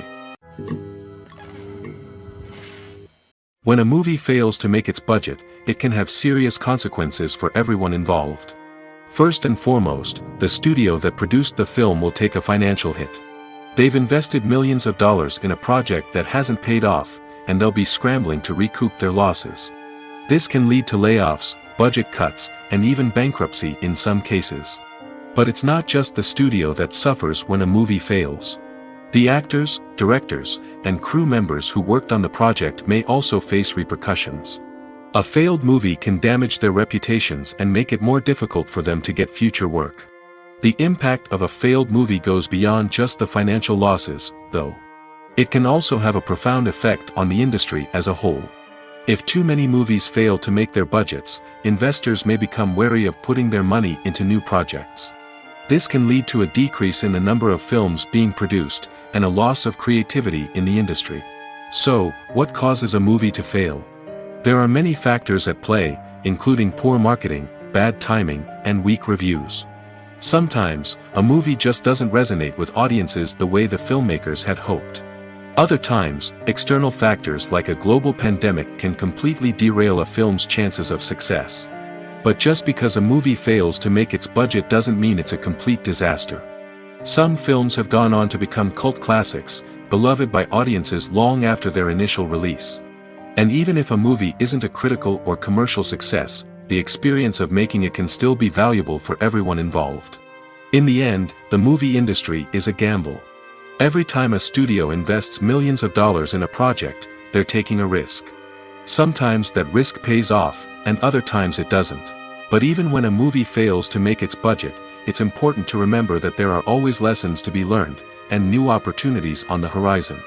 When a movie fails to make its budget, it can have serious consequences for everyone involved. First and foremost, the studio that produced the film will take a financial hit. They've invested millions of dollars in a project that hasn't paid off, and they'll be scrambling to recoup their losses. This can lead to layoffs, budget cuts, and even bankruptcy in some cases. But it's not just the studio that suffers when a movie fails. The actors, directors, and crew members who worked on the project may also face repercussions. A failed movie can damage their reputations and make it more difficult for them to get future work. The impact of a failed movie goes beyond just the financial losses, though. It can also have a profound effect on the industry as a whole. If too many movies fail to make their budgets, investors may become wary of putting their money into new projects. This can lead to a decrease in the number of films being produced, and a loss of creativity in the industry. So, what causes a movie to fail? There are many factors at play, including poor marketing, bad timing, and weak reviews. Sometimes, a movie just doesn't resonate with audiences the way the filmmakers had hoped. Other times, external factors like a global pandemic can completely derail a film's chances of success. But just because a movie fails to make its budget doesn't mean it's a complete disaster. Some films have gone on to become cult classics, beloved by audiences long after their initial release. And even if a movie isn't a critical or commercial success, the experience of making it can still be valuable for everyone involved. In the end, the movie industry is a gamble. Every time a studio invests millions of dollars in a project, they're taking a risk. Sometimes that risk pays off, and other times it doesn't. But even when a movie fails to make its budget, it's important to remember that there are always lessons to be learned, and new opportunities on the horizon.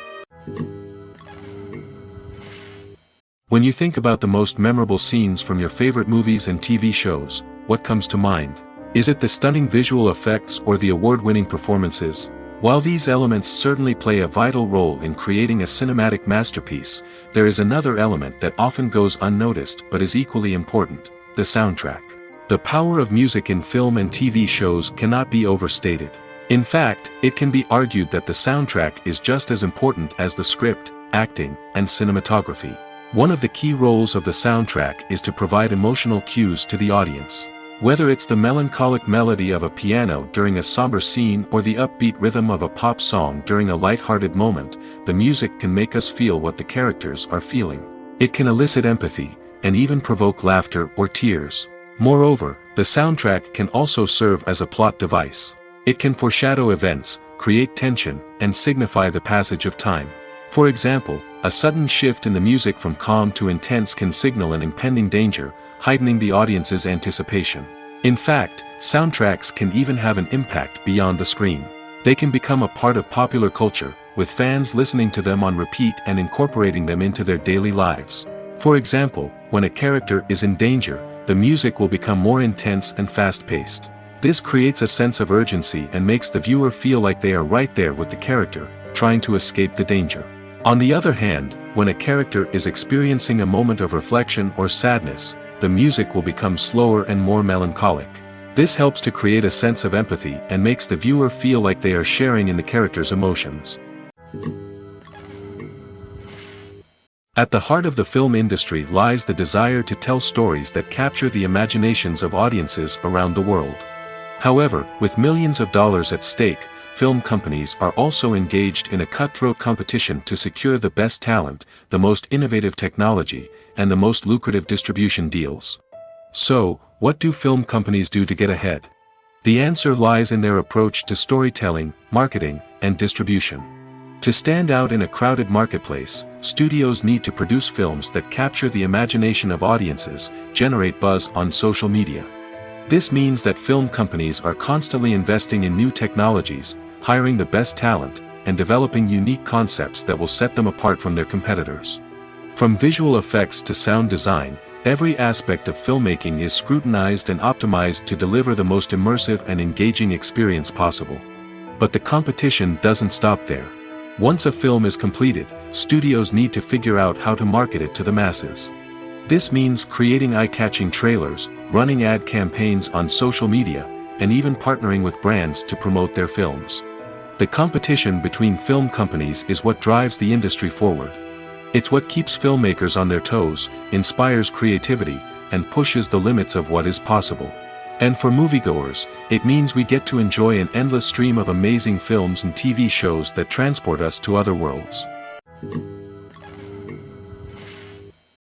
When you think about the most memorable scenes from your favorite movies and TV shows, what comes to mind? Is it the stunning visual effects or the award-winning performances? While these elements certainly play a vital role in creating a cinematic masterpiece, there is another element that often goes unnoticed but is equally important: the soundtrack. The power of music in film and TV shows cannot be overstated. In fact, it can be argued that the soundtrack is just as important as the script, acting, and cinematography. One of the key roles of the soundtrack is to provide emotional cues to the audience. Whether it's the melancholic melody of a piano during a somber scene or the upbeat rhythm of a pop song during a light-hearted moment, the music can make us feel what the characters are feeling. It can elicit empathy, and even provoke laughter or tears. Moreover, the soundtrack can also serve as a plot device. It can foreshadow events, create tension, and signify the passage of time. For example, a sudden shift in the music from calm to intense can signal an impending danger, heightening the audience's anticipation. In fact, soundtracks can even have an impact beyond the screen. They can become a part of popular culture, with fans listening to them on repeat and incorporating them into their daily lives. For example, when a character is in danger, the music will become more intense and fast-paced. This creates a sense of urgency and makes the viewer feel like they are right there with the character, trying to escape the danger. On the other hand, when a character is experiencing a moment of reflection or sadness, the music will become slower and more melancholic. This helps to create a sense of empathy and makes the viewer feel like they are sharing in the character's emotions. At the heart of the film industry lies the desire to tell stories that capture the imaginations of audiences around the world. However, with millions of dollars at stake, film companies are also engaged in a cutthroat competition to secure the best talent, the most innovative technology, and the most lucrative distribution deals. So, what do film companies do to get ahead? The answer lies in their approach to storytelling, marketing, and distribution. To stand out in a crowded marketplace, studios need to produce films that capture the imagination of audiences, generate buzz on social media. This means that film companies are constantly investing in new technologies, hiring the best talent, and developing unique concepts that will set them apart from their competitors. From visual effects to sound design, every aspect of filmmaking is scrutinized and optimized to deliver the most immersive and engaging experience possible. But the competition doesn't stop there. Once a film is completed, studios need to figure out how to market it to the masses. This means creating eye-catching trailers, running ad campaigns on social media, and even partnering with brands to promote their films. The competition between film companies is what drives the industry forward. It's what keeps filmmakers on their toes, inspires creativity, and pushes the limits of what is possible. And for moviegoers, it means we get to enjoy an endless stream of amazing films and TV shows that transport us to other worlds.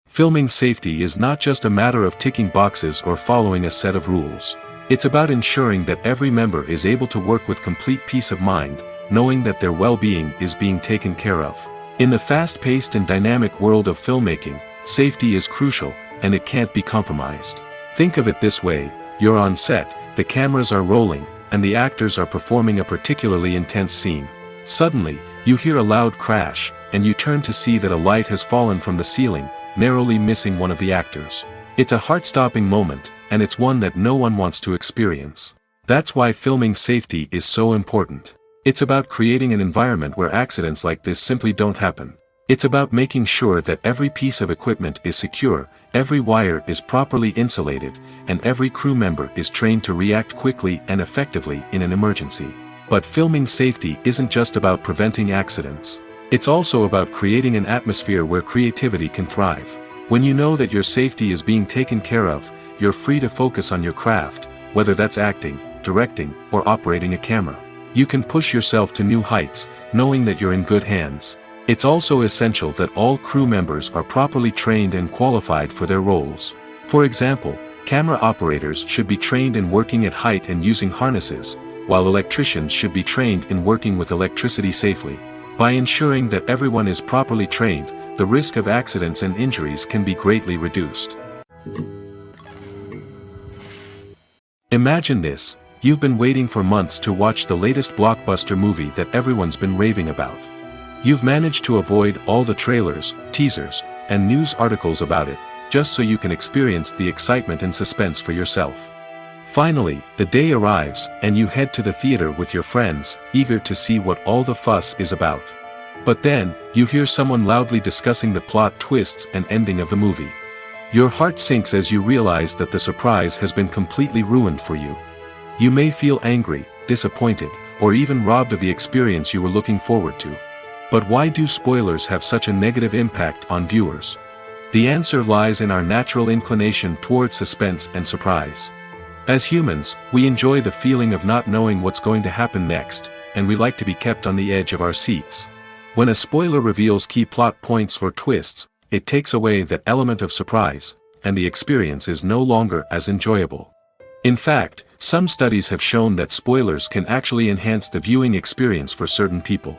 Filming safety is not just a matter of ticking boxes or following a set of rules. It's about ensuring that every member is able to work with complete peace of mind, knowing that their well-being is being taken care of. In the fast-paced and dynamic world of filmmaking, safety is crucial, and it can't be compromised. Think of it this way: you're on set, the cameras are rolling, and the actors are performing a particularly intense scene. Suddenly, You hear a loud crash, and you turn to see that a light has fallen from the ceiling, narrowly missing one of the actors. It's a heart-stopping moment, and it's one that no one wants to experience. That's why filming safety is so important. It's about creating an environment where accidents like this simply don't happen. It's about making sure that every piece of equipment is secure, every wire is properly insulated, and every crew member is trained to react quickly and effectively in an emergency. But filming safety isn't just about preventing accidents. It's also about creating an atmosphere where creativity can thrive. When you know that your safety is being taken care of, you're free to focus on your craft, whether that's acting, directing, or operating a camera. You can push yourself to new heights, knowing that you're in good hands. It's also essential that all crew members are properly trained and qualified for their roles. For example, camera operators should be trained in working at height and using harnesses, while electricians should be trained in working with electricity safely. By ensuring that everyone is properly trained, the risk of accidents and injuries can be greatly reduced. Imagine this: you've been waiting for months to watch the latest blockbuster movie that everyone's been raving about. You've managed to avoid all the trailers, teasers, and news articles about it, just so you can experience the excitement and suspense for yourself. Finally, the day arrives, and you head to the theater with your friends, eager to see what all the fuss is about. But then, you hear someone loudly discussing the plot twists and ending of the movie. Your heart sinks as you realize that the surprise has been completely ruined for you. You may feel angry, disappointed, or even robbed of the experience you were looking forward to. But why do spoilers have such a negative impact on viewers? The answer lies in our natural inclination toward suspense and surprise. As humans, we enjoy the feeling of not knowing what's going to happen next, and we like to be kept on the edge of our seats. When a spoiler reveals key plot points or twists, it takes away that element of surprise, and the experience is no longer as enjoyable. In fact, some studies have shown that spoilers can actually enhance the viewing experience for certain people.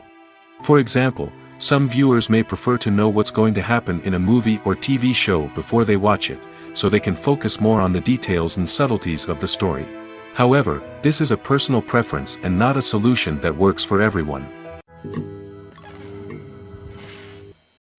For example, some viewers may prefer to know what's going to happen in a movie or TV show before they watch it, so they can focus more on the details and subtleties of the story. However, this is a personal preference and not a solution that works for everyone.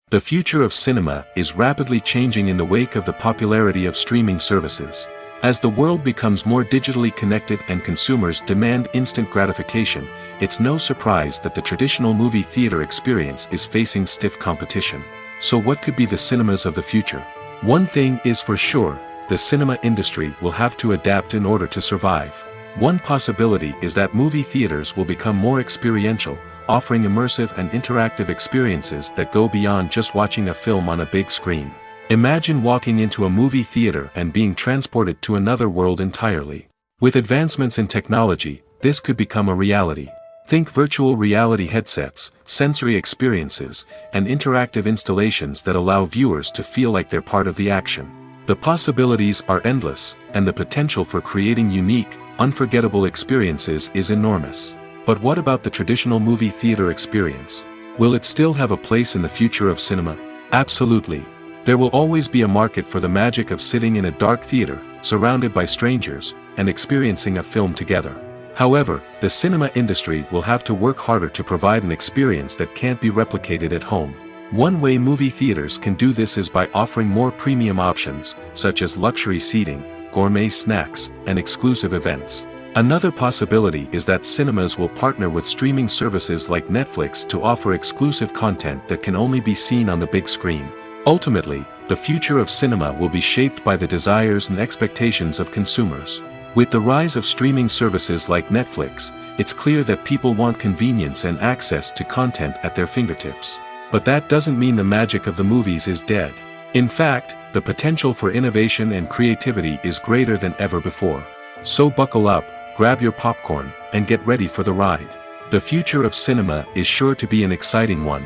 The future of cinema is rapidly changing in the wake of the popularity of streaming services. As the world becomes more digitally connected and consumers demand instant gratification, it's no surprise that the traditional movie theater experience is facing stiff competition. So what could be the cinemas of the future? One thing is for sure: the cinema industry will have to adapt in order to survive. One possibility is that movie theaters will become more experiential, offering immersive and interactive experiences that go beyond just watching a film on a big screen. Imagine walking into a movie theater and being transported to another world entirely. With advancements in technology, this could become a reality. Think virtual reality headsets, sensory experiences, and interactive installations that allow viewers to feel like they're part of the action. The possibilities are endless, and the potential for creating unique, unforgettable experiences is enormous. But what about the traditional movie theater experience? Will it still have a place in the future of cinema? Absolutely. There will always be a market for the magic of sitting in a dark theater, surrounded by strangers, and experiencing a film together. However, the cinema industry will have to work harder to provide an experience that can't be replicated at home. One way movie theaters can do this is by offering more premium options, such as luxury seating, gourmet snacks, and exclusive events. Another possibility is that cinemas will partner with streaming services like Netflix to offer exclusive content that can only be seen on the big screen. Ultimately, the future of cinema will be shaped by the desires and expectations of consumers. With the rise of streaming services like Netflix, it's clear that people want convenience and access to content at their fingertips. But that doesn't mean the magic of the movies is dead. In fact, the potential for innovation and creativity is greater than ever before. So buckle up, grab your popcorn, and get ready for the ride. The future of cinema is sure to be an exciting one.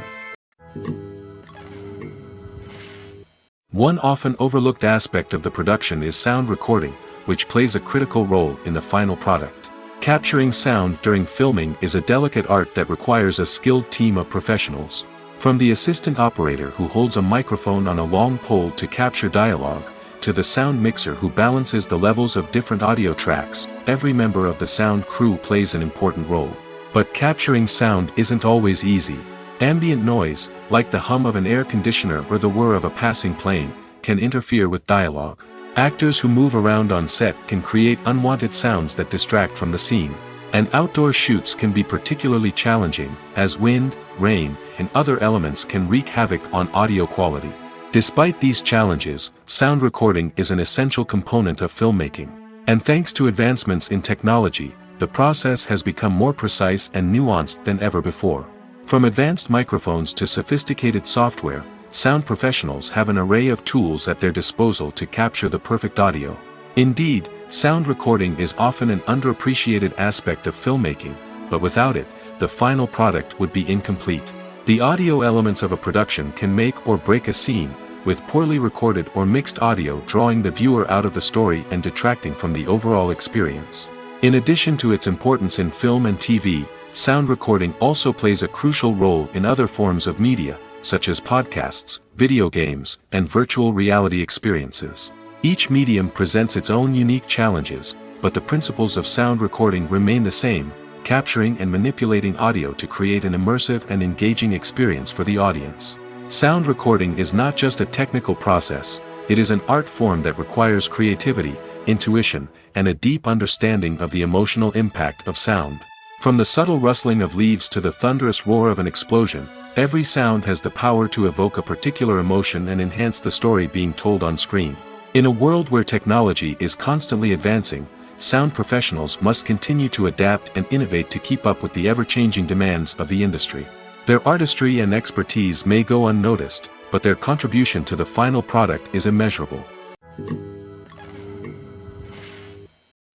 One often overlooked aspect of the production is sound recording, which plays a critical role in the final product. Capturing sound during filming is a delicate art that requires a skilled team of professionals. From the assistant operator who holds a microphone on a long pole to capture dialogue, to the sound mixer who balances the levels of different audio tracks, every member of the sound crew plays an important role. But capturing sound isn't always easy. Ambient noise, like the hum of an air conditioner or the whir of a passing plane, can interfere with dialogue. Actors who move around on set can create unwanted sounds that distract from the scene. And outdoor shoots can be particularly challenging, as wind, rain, and other elements can wreak havoc on audio quality. Despite these challenges, sound recording is an essential component of filmmaking. And thanks to advancements in technology, the process has become more precise and nuanced than ever before. From advanced microphones to sophisticated software, sound professionals have an array of tools at their disposal to capture the perfect audio. Indeed, sound recording is often an underappreciated aspect of filmmaking, but without it, the final product would be incomplete. The audio elements of a production can make or break a scene, with poorly recorded or mixed audio drawing the viewer out of the story and detracting from the overall experience. In addition to its importance in film and TV, sound recording also plays a crucial role in other forms of media, such as podcasts, video games, and virtual reality experiences. Each medium presents its own unique challenges, but the principles of sound recording remain the same, capturing and manipulating audio to create an immersive and engaging experience for the audience. Sound recording is not just a technical process, it is an art form that requires creativity, intuition, and a deep understanding of the emotional impact of sound. From the subtle rustling of leaves to the thunderous roar of an explosion, every sound has the power to evoke a particular emotion and enhance the story being told on screen. In a world where technology is constantly advancing, sound professionals must continue to adapt and innovate to keep up with the ever-changing demands of the industry. Their artistry and expertise may go unnoticed, but their contribution to the final product is immeasurable.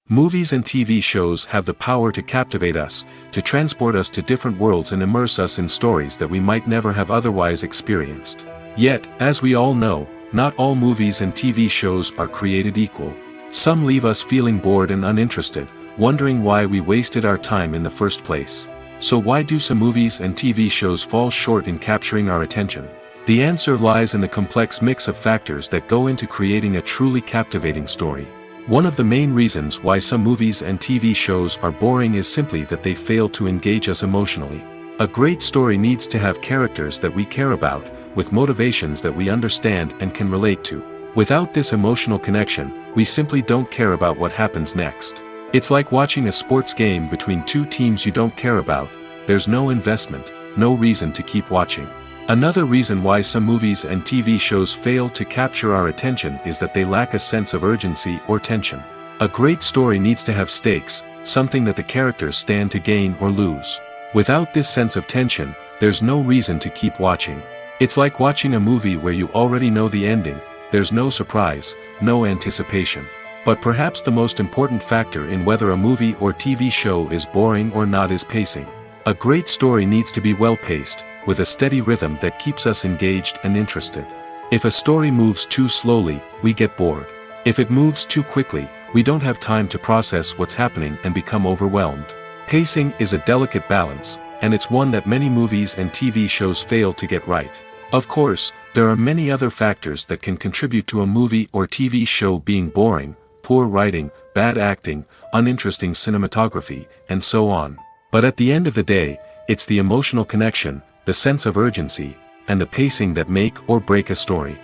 Movies and TV shows have the power to captivate us, to transport us to different worlds and immerse us in stories that we might never have otherwise experienced. Yet, as we all know, not all movies and TV shows are created equal. Some leave us feeling bored and uninterested, wondering why we wasted our time in the first place. So why do some movies and TV shows fall short in capturing our attention? The answer lies in the complex mix of factors that go into creating a truly captivating story. One of the main reasons why some movies and TV shows are boring is simply that they fail to engage us emotionally. A great story needs to have characters that we care about, with motivations that we understand and can relate to. Without this emotional connection, we simply don't care about what happens next. It's like watching a sports game between two teams you don't care about. There's no investment, no reason to keep watching. Another reason why some movies and TV shows fail to capture our attention is that they lack a sense of urgency or tension. A great story needs to have stakes, something that the characters stand to gain or lose. Without this sense of tension, there's no reason to keep watching. It's like watching a movie where you already know the ending, there's no surprise, no anticipation. But perhaps the most important factor in whether a movie or TV show is boring or not is pacing. A great story needs to be well-paced, with a steady rhythm that keeps us engaged and interested. If a story moves too slowly, we get bored. If it moves too quickly, we don't have time to process what's happening and become overwhelmed. Pacing is a delicate balance, and it's one that many movies and TV shows fail to get right. Of course, there are many other factors that can contribute to a movie or TV show being boring: poor writing, bad acting, uninteresting cinematography, and so on. But at the end of the day, it's the emotional connection, the sense of urgency, and the pacing that make or break a story.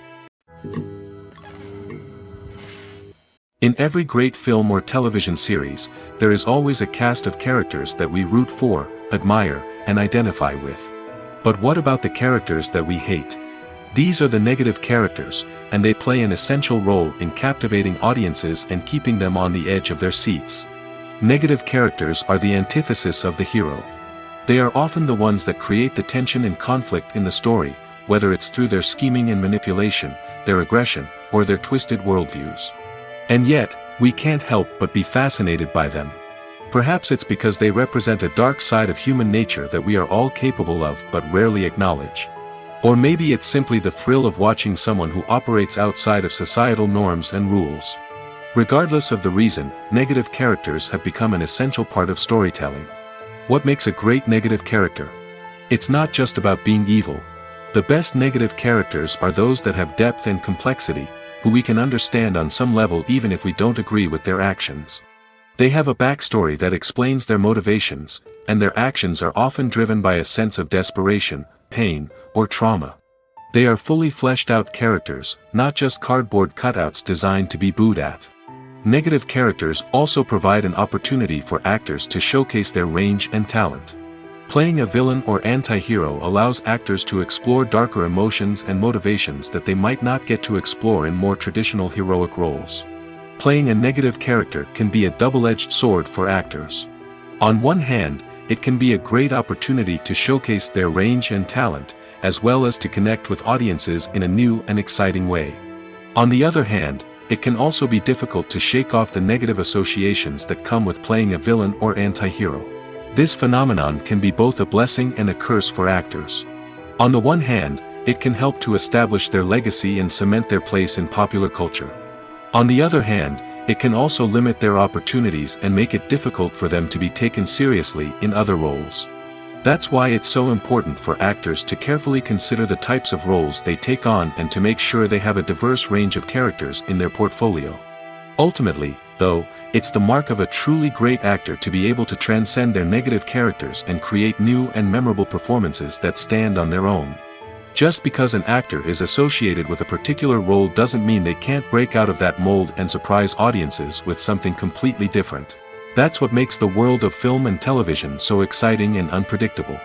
In every great film or television series, there is always a cast of characters that we root for, admire, and identify with. But what about the characters that we hate? These are the negative characters, and they play an essential role in captivating audiences and keeping them on the edge of their seats. Negative characters are the antithesis of the hero. They are often the ones that create the tension and conflict in the story, whether it's through their scheming and manipulation, their aggression, or their twisted worldviews. And yet, we can't help but be fascinated by them. Perhaps it's because they represent a dark side of human nature that we are all capable of but rarely acknowledge. Or maybe it's simply the thrill of watching someone who operates outside of societal norms and rules. Regardless of the reason, negative characters have become an essential part of storytelling. What makes a great negative character? It's not just about being evil. The best negative characters are those that have depth and complexity, who we can understand on some level even if we don't agree with their actions. They have a backstory that explains their motivations, and their actions are often driven by a sense of desperation, pain, or trauma. They are fully fleshed out characters, not just cardboard cutouts designed to be booed at. Negative characters also provide an opportunity for actors to showcase their range and talent. Playing a villain or anti-hero allows actors to explore darker emotions and motivations that they might not get to explore in more traditional heroic roles. Playing a negative character can be a double-edged sword for actors. On one hand, it can be a great opportunity to showcase their range and talent, as well as to connect with audiences in a new and exciting way. On the other hand, it can also be difficult to shake off the negative associations that come with playing a villain or anti-hero. This phenomenon can be both a blessing and a curse for actors. On the one hand, it can help to establish their legacy and cement their place in popular culture. On the other hand, it can also limit their opportunities and make it difficult for them to be taken seriously in other roles. That's why it's so important for actors to carefully consider the types of roles they take on and to make sure they have a diverse range of characters in their portfolio. Ultimately, though, it's the mark of a truly great actor to be able to transcend their negative characters and create new and memorable performances that stand on their own. Just because an actor is associated with a particular role doesn't mean they can't break out of that mold and surprise audiences with something completely different. That's what makes the world of film and television so exciting and unpredictable.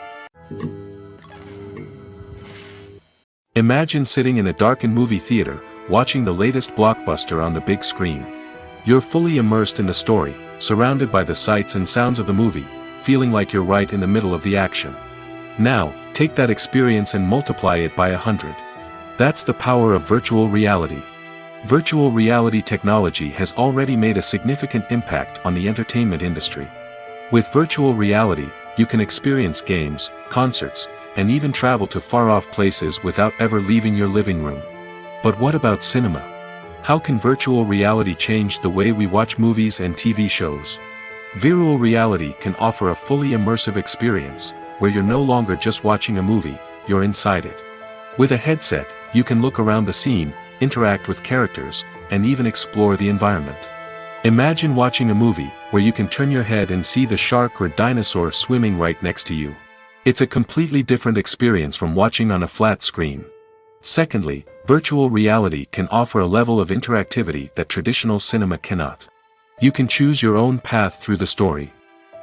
Imagine sitting in a darkened movie theater, watching the latest blockbuster on the big screen. You're fully immersed in the story, surrounded by the sights and sounds of the movie, feeling like you're right in the middle of the action. Now, take that experience and multiply it by 100. That's the power of virtual reality. Virtual reality technology has already made a significant impact on the entertainment industry. With virtual reality, you can experience games, concerts, and even travel to far-off places without ever leaving your living room. But what about cinema? How can virtual reality change the way we watch movies and TV shows? Virtual reality can offer a fully immersive experience, where you're no longer just watching a movie, you're inside it. With a headset, you can look around the scene, interact with characters, and even explore the environment. Imagine watching a movie where you can turn your head and see the shark or dinosaur swimming right next to you. It's a completely different experience from watching on a flat screen. Secondly, virtual reality can offer a level of interactivity that traditional cinema cannot. You can choose your own path through the story.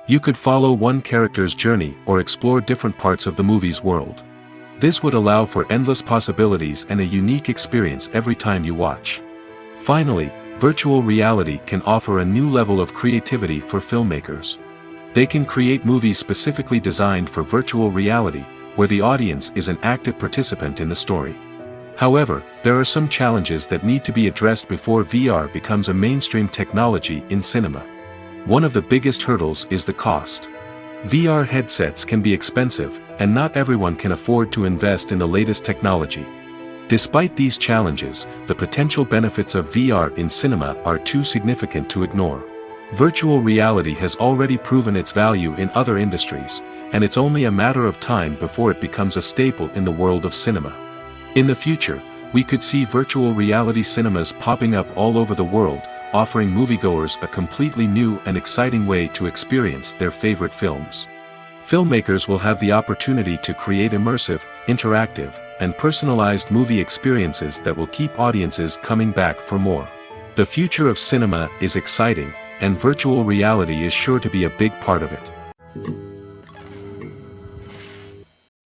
You could follow one character's journey or explore different parts of the movie's world. This would allow for endless possibilities and a unique experience every time you watch. Finally, virtual reality can offer a new level of creativity for filmmakers. They can create movies specifically designed for virtual reality, where the audience is an active participant in the story. However, there are some challenges that need to be addressed before VR becomes a mainstream technology in cinema. One of the biggest hurdles is the cost. VR headsets can be expensive, and not everyone can afford to invest in the latest technology. Despite these challenges, the potential benefits of VR in cinema are too significant to ignore. Virtual reality has already proven its value in other industries, and it's only a matter of time before it becomes a staple in the world of cinema. In the future, we could see virtual reality cinemas popping up all over the world, offering moviegoers a completely new and exciting way to experience their favorite films. Filmmakers will have the opportunity to create immersive, interactive, and personalized movie experiences that will keep audiences coming back for more. The future of cinema is exciting, and virtual reality is sure to be a big part of it.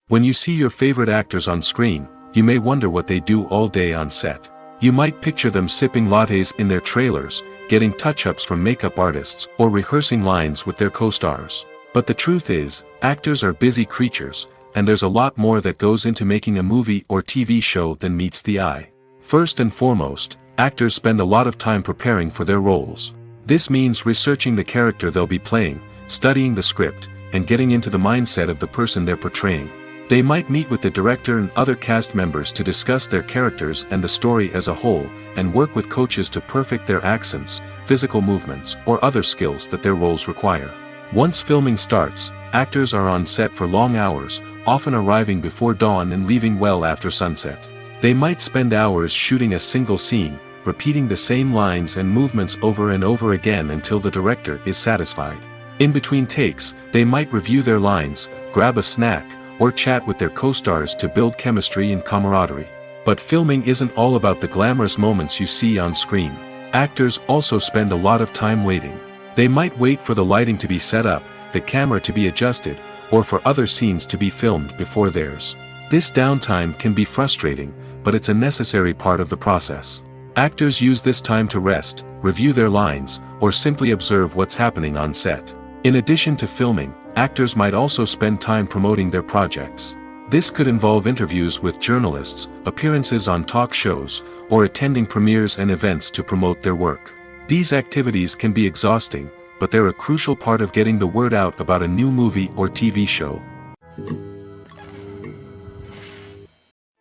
When you see your favorite actors on screen, you may wonder what they do all day on set. You might picture them sipping lattes in their trailers, getting touch-ups from makeup artists, or rehearsing lines with their co-stars. But the truth is, actors are busy creatures, and there's a lot more that goes into making a movie or TV show than meets the eye. First and foremost, actors spend a lot of time preparing for their roles. This means researching the character they'll be playing, studying the script, and getting into the mindset of the person they're portraying. They might meet with the director and other cast members to discuss their characters and the story as a whole, and work with coaches to perfect their accents, physical movements, or other skills that their roles require. Once filming starts, actors are on set for long hours, often arriving before dawn and leaving well after sunset. They might spend hours shooting a single scene, repeating the same lines and movements over and over again until the director is satisfied. In between takes, they might review their lines, grab a snack, or chat with their co-stars to build chemistry and camaraderie. But filming isn't all about the glamorous moments you see on screen. Actors also spend a lot of time waiting. They might wait for the lighting to be set up, the camera to be adjusted, or for other scenes to be filmed before theirs. This downtime can be frustrating, but it's a necessary part of the process. Actors use this time to rest, review their lines, or simply observe what's happening on set. In addition to filming, actors might also spend time promoting their projects. This could involve interviews with journalists, appearances on talk shows, or attending premieres and events to promote their work. These activities can be exhausting, but they're a crucial part of getting the word out about a new movie or TV show.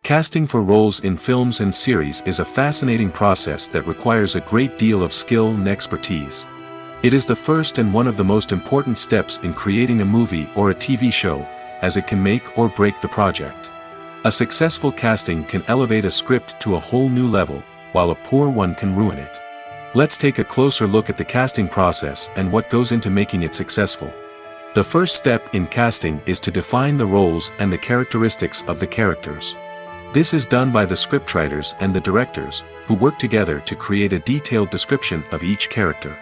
Casting for roles in films and series is a fascinating process that requires a great deal of skill and expertise. It is the first and one of the most important steps in creating a movie or a TV show, as it can make or break the project. A successful casting can elevate a script to a whole new level, while a poor one can ruin it. Let's take a closer look at the casting process and what goes into making it successful. The first step in casting is to define the roles and the characteristics of the characters. This is done by the scriptwriters and the directors, who work together to create a detailed description of each character.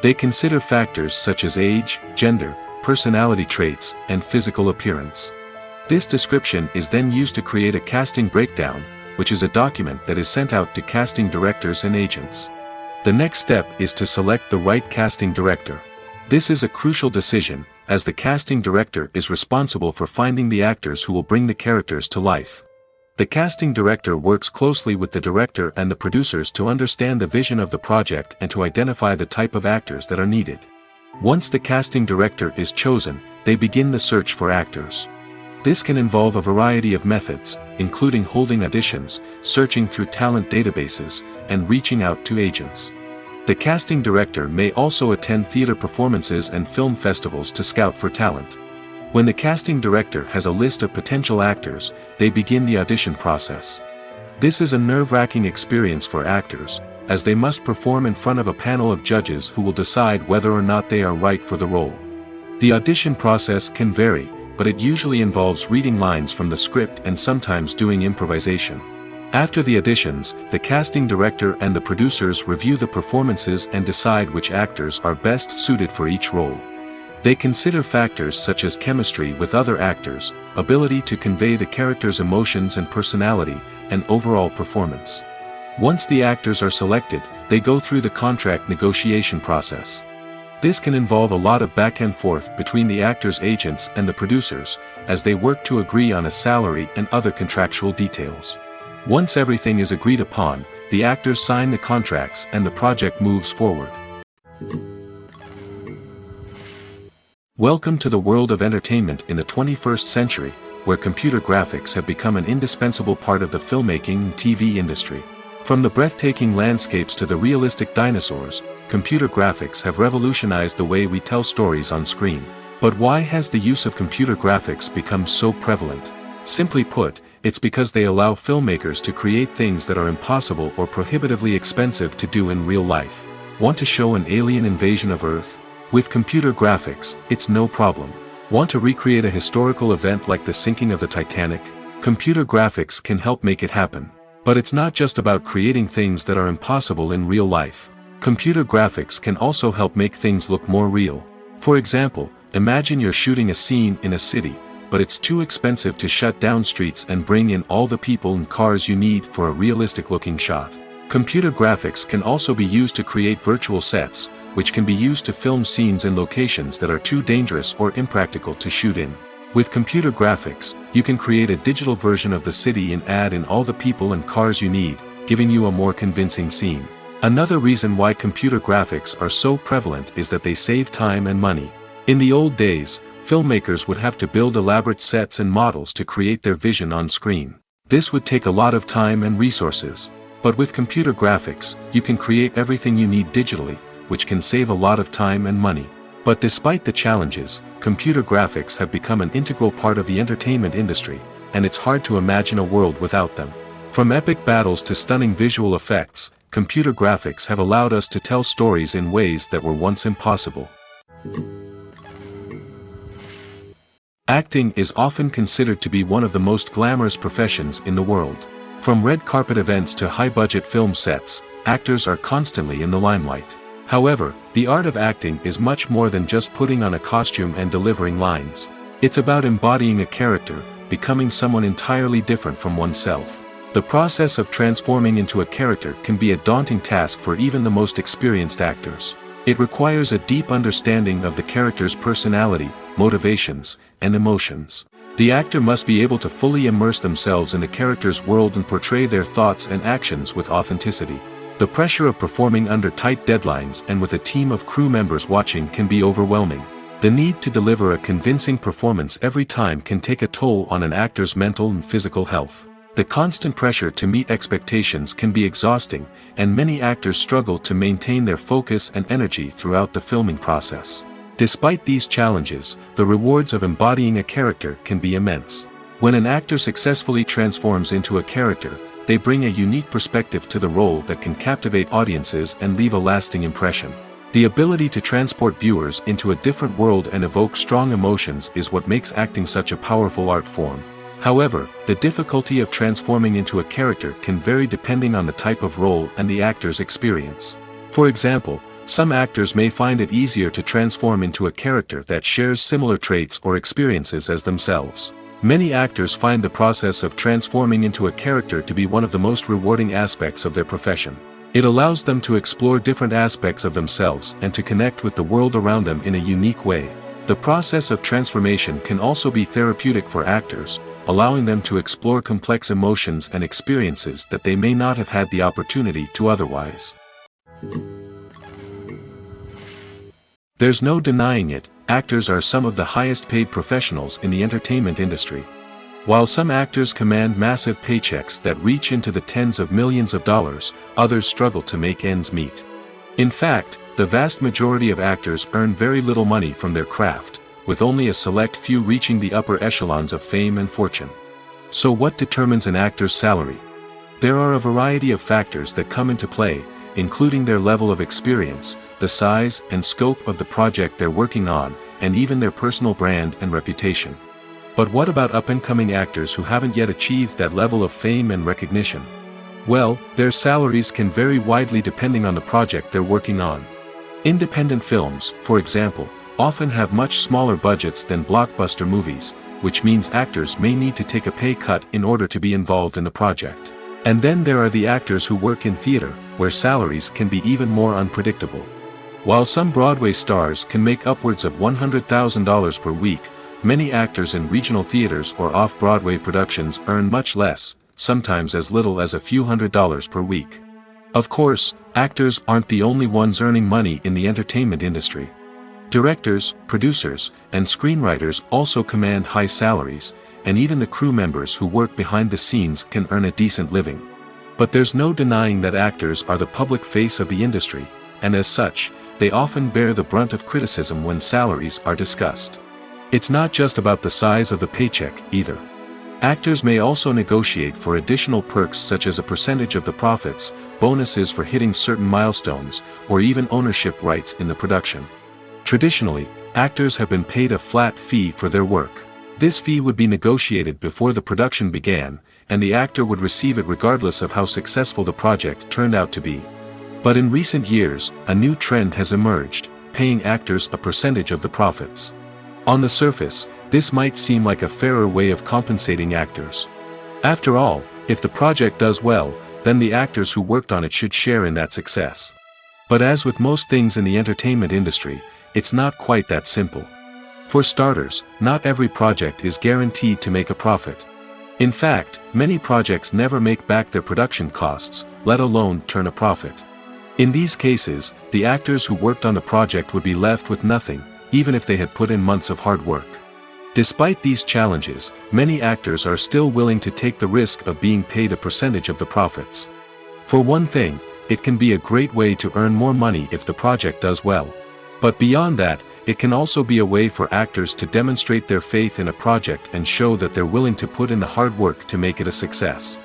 They consider factors such as age, gender, personality traits, and physical appearance. This description is then used to create a casting breakdown, which is a document that is sent out to casting directors and agents. The next step is to select the right casting director. This is a crucial decision, as the casting director is responsible for finding the actors who will bring the characters to life. The casting director works closely with the director and the producers to understand the vision of the project and to identify the type of actors that are needed. Once the casting director is chosen, they begin the search for actors. This can involve a variety of methods, including holding auditions, searching through talent databases, and reaching out to agents. The casting director may also attend theater performances and film festivals to scout for talent. When the casting director has a list of potential actors, they begin the audition process. This is a nerve-wracking experience for actors, as they must perform in front of a panel of judges who will decide whether or not they are right for the role. The audition process can vary, but it usually involves reading lines from the script and sometimes doing improvisation. After the auditions, the casting director and the producers review the performances and decide which actors are best suited for each role. They consider factors such as chemistry with other actors, ability to convey the character's emotions and personality, and overall performance. Once the actors are selected, they go through the contract negotiation process. This can involve a lot of back and forth between the actors' agents and the producers, as they work to agree on a salary and other contractual details. Once everything is agreed upon, the actors sign the contracts and the project moves forward. Welcome to the world of entertainment in the 21st century, where computer graphics have become an indispensable part of the filmmaking and TV industry. From the breathtaking landscapes to the realistic dinosaurs, computer graphics have revolutionized the way we tell stories on screen. But why has the use of computer graphics become so prevalent? Simply put, it's because they allow filmmakers to create things that are impossible or prohibitively expensive to do in real life. Want to show an alien invasion of Earth? With computer graphics, it's no problem. Want to recreate a historical event like the sinking of the Titanic? Computer graphics can help make it happen. But it's not just about creating things that are impossible in real life. Computer graphics can also help make things look more real. For example, imagine you're shooting a scene in a city, but it's too expensive to shut down streets and bring in all the people and cars you need for a realistic-looking shot. Computer graphics can also be used to create virtual sets, which can be used to film scenes in locations that are too dangerous or impractical to shoot in. With computer graphics, you can create a digital version of the city and add in all the people and cars you need, giving you a more convincing scene. Another reason why computer graphics are so prevalent is that they save time and money. In the old days, filmmakers would have to build elaborate sets and models to create their vision on screen. This would take a lot of time and resources. But with computer graphics, you can create everything you need digitally, which can save a lot of time and money. But despite the challenges, computer graphics have become an integral part of the entertainment industry, and it's hard to imagine a world without them. From epic battles to stunning visual effects, computer graphics have allowed us to tell stories in ways that were once impossible. Acting is often considered to be one of the most glamorous professions in the world. From red carpet events to high-budget film sets, actors are constantly in the limelight. However, the art of acting is much more than just putting on a costume and delivering lines. It's about embodying a character, becoming someone entirely different from oneself. The process of transforming into a character can be a daunting task for even the most experienced actors. It requires a deep understanding of the character's personality, motivations, and emotions. The actor must be able to fully immerse themselves in the character's world and portray their thoughts and actions with authenticity. The pressure of performing under tight deadlines and with a team of crew members watching can be overwhelming. The need to deliver a convincing performance every time can take a toll on an actor's mental and physical health. The constant pressure to meet expectations can be exhausting, and many actors struggle to maintain their focus and energy throughout the filming process. Despite these challenges, the rewards of embodying a character can be immense. When an actor successfully transforms into a character, they bring a unique perspective to the role that can captivate audiences and leave a lasting impression. The ability to transport viewers into a different world and evoke strong emotions is what makes acting such a powerful art form. However, the difficulty of transforming into a character can vary depending on the type of role and the actor's experience. For example, some actors may find it easier to transform into a character that shares similar traits or experiences as themselves. Many actors find the process of transforming into a character to be one of the most rewarding aspects of their profession. It allows them to explore different aspects of themselves and to connect with the world around them in a unique way. The process of transformation can also be therapeutic for actors, allowing them to explore complex emotions and experiences that they may not have had the opportunity to otherwise. There's no denying it, actors are some of the highest paid professionals in the entertainment industry. While some actors command massive paychecks that reach into the tens of millions of dollars, others struggle to make ends meet. In fact, the vast majority of actors earn very little money from their craft, with only a select few reaching the upper echelons of fame and fortune. So what determines an actor's salary? There are a variety of factors that come into play, including their level of experience, the size and scope of the project they're working on, and even their personal brand and reputation. But what about up-and-coming actors who haven't yet achieved that level of fame and recognition? Well, their salaries can vary widely depending on the project they're working on. Independent films, for example, often have much smaller budgets than blockbuster movies, which means actors may need to take a pay cut in order to be involved in the project. And then there are the actors who work in theater, where salaries can be even more unpredictable. While some Broadway stars can make upwards of $100,000 per week, many actors in regional theaters or off-Broadway productions earn much less, sometimes as little as a few $100s per week. Of course, actors aren't the only ones earning money in the entertainment industry. Directors, producers, and screenwriters also command high salaries, and even the crew members who work behind the scenes can earn a decent living. But there's no denying that actors are the public face of the industry, and as such, they often bear the brunt of criticism when salaries are discussed. It's not just about the size of the paycheck, either. Actors may also negotiate for additional perks such as a percentage of the profits, bonuses for hitting certain milestones, or even ownership rights in the production. Traditionally, actors have been paid a flat fee for their work. This fee would be negotiated before the production began, and the actor would receive it regardless of how successful the project turned out to be. But in recent years, a new trend has emerged, paying actors a percentage of the profits. On the surface, this might seem like a fairer way of compensating actors. After all, if the project does well, then the actors who worked on it should share in that success. But as with most things in the entertainment industry, it's not quite that simple. For starters, not every project is guaranteed to make a profit. In fact, many projects never make back their production costs, let alone turn a profit. In these cases, the actors who worked on the project would be left with nothing, even if they had put in months of hard work. Despite these challenges, many actors are still willing to take the risk of being paid a percentage of the profits. For one thing, it can be a great way to earn more money if the project does well. But beyond that, it can also be a way for actors to demonstrate their faith in a project and show that they're willing to put in the hard work to make it a success.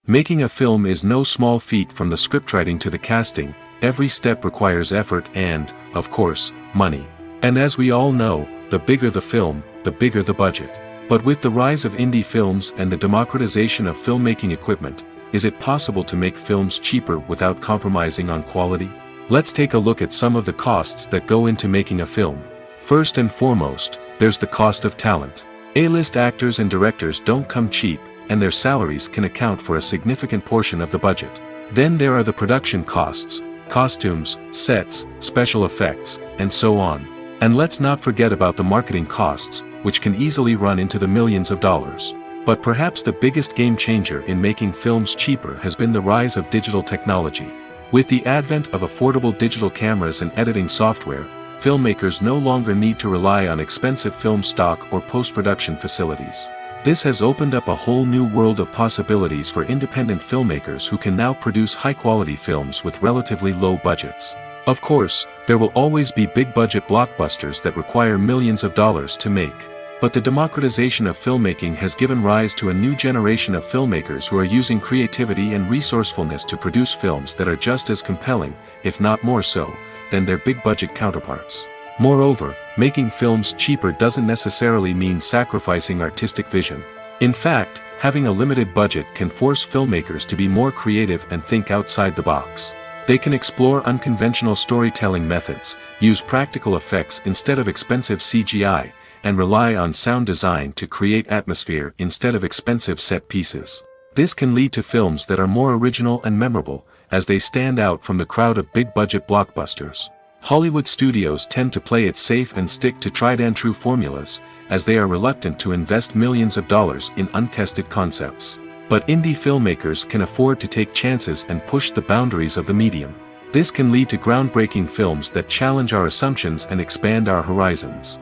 Making a film is no small feat. From the scriptwriting to the casting, every step requires effort and, of course, money. And as we all know, the bigger the film, the bigger the budget. But with the rise of indie films and the democratization of filmmaking equipment, is it possible to make films cheaper without compromising on quality? Let's take a look at some of the costs that go into making a film. First and foremost, there's the cost of talent. A-list actors and directors don't come cheap, and their salaries can account for a significant portion of the budget. Then there are the production costs, costumes, sets, special effects, and so on. And let's not forget about the marketing costs, which can easily run into the millions of dollars. But perhaps the biggest game changer in making films cheaper has been the rise of digital technology. With the advent of affordable digital cameras and editing software, filmmakers no longer need to rely on expensive film stock or post-production facilities. This has opened up a whole new world of possibilities for independent filmmakers who can now produce high-quality films with relatively low budgets. Of course, there will always be big-budget blockbusters that require millions of dollars to make. But the democratization of filmmaking has given rise to a new generation of filmmakers who are using creativity and resourcefulness to produce films that are just as compelling, if not more so, than their big-budget counterparts. Moreover, making films cheaper doesn't necessarily mean sacrificing artistic vision. In fact, having a limited budget can force filmmakers to be more creative and think outside the box. They can explore unconventional storytelling methods, use practical effects instead of expensive CGI, and rely on sound design to create atmosphere instead of expensive set pieces. This can lead to films that are more original and memorable, as they stand out from the crowd of big-budget blockbusters. Hollywood studios tend to play it safe and stick to tried-and-true formulas, as they are reluctant to invest millions of dollars in untested concepts. But indie filmmakers can afford to take chances and push the boundaries of the medium. This can lead to groundbreaking films that challenge our assumptions and expand our horizons.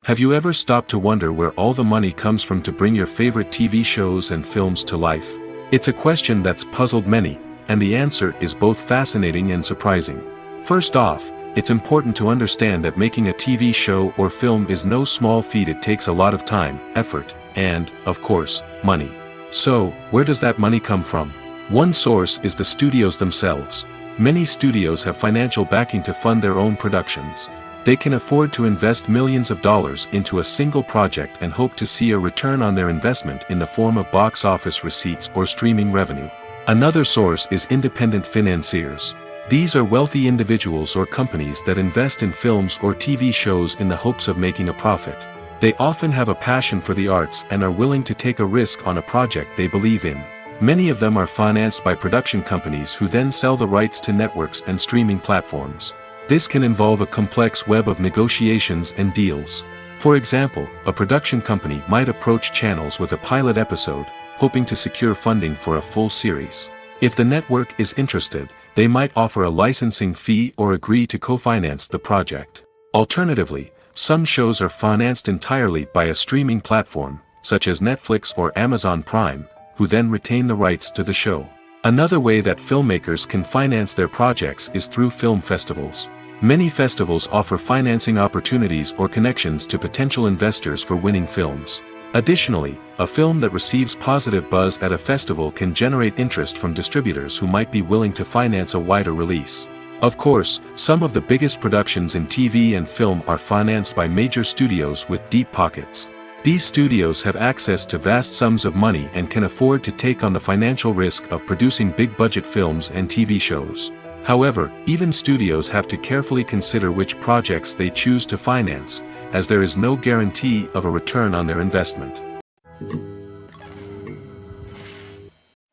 Have you ever stopped to wonder where all the money comes from to bring your favorite TV shows and films to life? It's a question that's puzzled many, and the answer is both fascinating and surprising. First off, it's important to understand that making a TV show or film is no small feat. It takes a lot of time, effort, and, of course, money. So, where does that money come from? One source is the studios themselves. Many studios have financial backing to fund their own productions. They can afford to invest millions of dollars into a single project and hope to see a return on their investment in the form of box office receipts or streaming revenue. Another source is independent financiers. These are wealthy individuals or companies that invest in films or TV shows in the hopes of making a profit. They often have a passion for the arts and are willing to take a risk on a project they believe in. Many of them are financed by production companies who then sell the rights to networks and streaming platforms. This can involve a complex web of negotiations and deals. For example, a production company might approach channels with a pilot episode, hoping to secure funding for a full series. If the network is interested, they might offer a licensing fee or agree to co-finance the project. Alternatively, some shows are financed entirely by a streaming platform, such as Netflix or Amazon Prime, who then retain the rights to the show. Another way that filmmakers can finance their projects is through film festivals. Many festivals offer financing opportunities or connections to potential investors for winning films. Additionally, a film that receives positive buzz at a festival can generate interest from distributors who might be willing to finance a wider release. Of course, some of the biggest productions in TV and film are financed by major studios with deep pockets. These studios have access to vast sums of money and can afford to take on the financial risk of producing big-budget films and TV shows. However, even studios have to carefully consider which projects they choose to finance, as there is no guarantee of a return on their investment.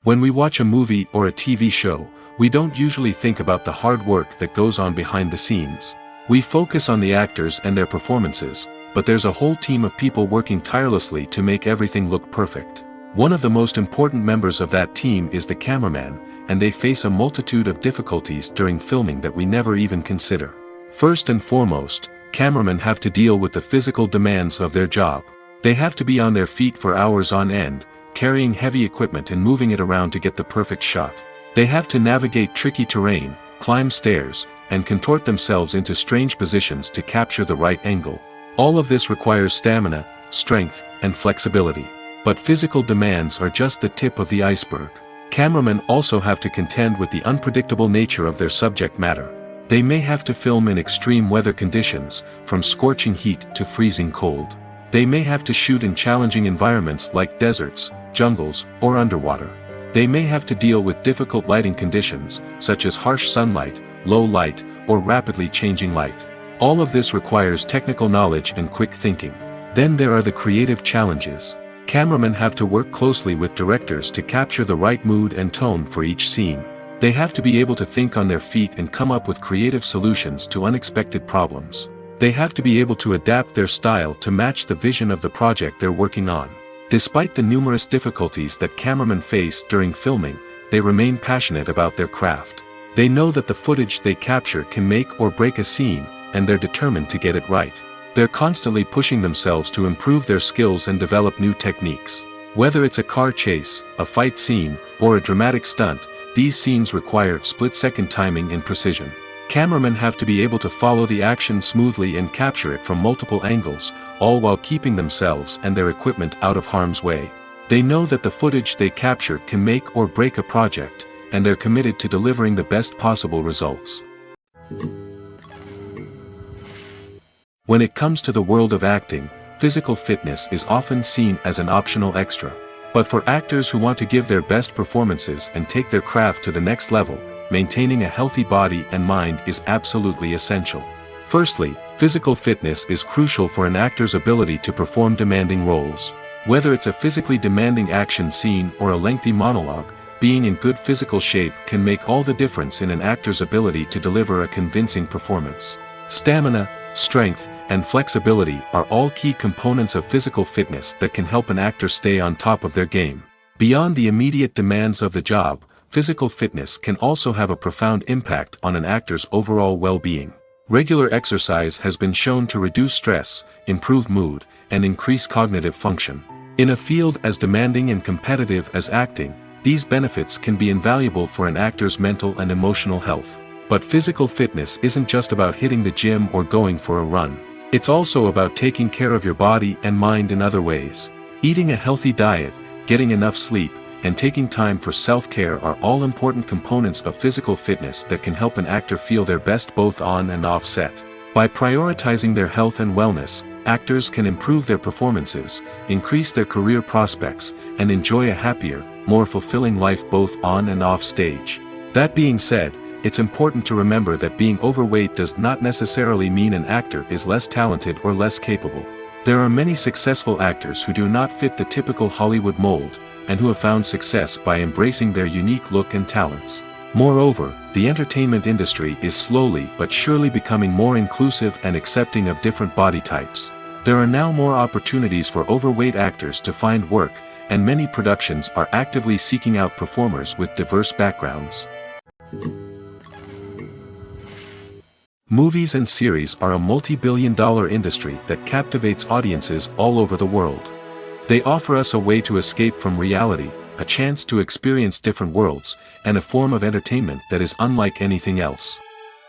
When we watch a movie or a TV show, we don't usually think about the hard work that goes on behind the scenes. We focus on the actors and their performances, but there's a whole team of people working tirelessly to make everything look perfect. One of the most important members of that team is the cameraman, and they face a multitude of difficulties during filming that we never even consider. First and foremost, cameramen have to deal with the physical demands of their job. They have to be on their feet for hours on end, carrying heavy equipment and moving it around to get the perfect shot. They have to navigate tricky terrain, climb stairs, and contort themselves into strange positions to capture the right angle. All of this requires stamina, strength, and flexibility. But physical demands are just the tip of the iceberg. Cameramen also have to contend with the unpredictable nature of their subject matter. They may have to film in extreme weather conditions, from scorching heat to freezing cold. They may have to shoot in challenging environments like deserts, jungles, or underwater. They may have to deal with difficult lighting conditions, such as harsh sunlight, low light, or rapidly changing light. All of this requires technical knowledge and quick thinking. Then there are the creative challenges. Cameramen have to work closely with directors to capture the right mood and tone for each scene. They have to be able to think on their feet and come up with creative solutions to unexpected problems. They have to be able to adapt their style to match the vision of the project they're working on. Despite the numerous difficulties that cameramen face during filming, they remain passionate about their craft. They know that the footage they capture can make or break a scene, and they're determined to get it right. They're constantly pushing themselves to improve their skills and develop new techniques. Whether it's a car chase, a fight scene, or a dramatic stunt, these scenes require split-second timing and precision. Cameramen have to be able to follow the action smoothly and capture it from multiple angles, all while keeping themselves and their equipment out of harm's way. They know that the footage they capture can make or break a project, and they're committed to delivering the best possible results. When it comes to the world of acting, physical fitness is often seen as an optional extra. But for actors who want to give their best performances and take their craft to the next level, maintaining a healthy body and mind is absolutely essential. Firstly, physical fitness is crucial for an actor's ability to perform demanding roles. Whether it's a physically demanding action scene or a lengthy monologue, being in good physical shape can make all the difference in an actor's ability to deliver a convincing performance. Stamina, strength, and flexibility are all key components of physical fitness that can help an actor stay on top of their game. Beyond the immediate demands of the job, physical fitness can also have a profound impact on an actor's overall well-being. Regular exercise has been shown to reduce stress, improve mood, and increase cognitive function. In a field as demanding and competitive as acting, these benefits can be invaluable for an actor's mental and emotional health. But physical fitness isn't just about hitting the gym or going for a run. It's also about taking care of your body and mind in other ways. Eating a healthy diet, getting enough sleep, and taking time for self-care are all important components of physical fitness that can help an actor feel their best both on and off set. By prioritizing their health and wellness, actors can improve their performances, increase their career prospects, and enjoy a happier, more fulfilling life both on and off stage. That being said, it's important to remember that being overweight does not necessarily mean an actor is less talented or less capable. There are many successful actors who do not fit the typical Hollywood mold, and who have found success by embracing their unique look and talents. Moreover, the entertainment industry is slowly but surely becoming more inclusive and accepting of different body types. There are now more opportunities for overweight actors to find work, and many productions are actively seeking out performers with diverse backgrounds. Movies and series are a multi-billion-dollar industry that captivates audiences all over the world. They offer us a way to escape from reality, a chance to experience different worlds, and a form of entertainment that is unlike anything else.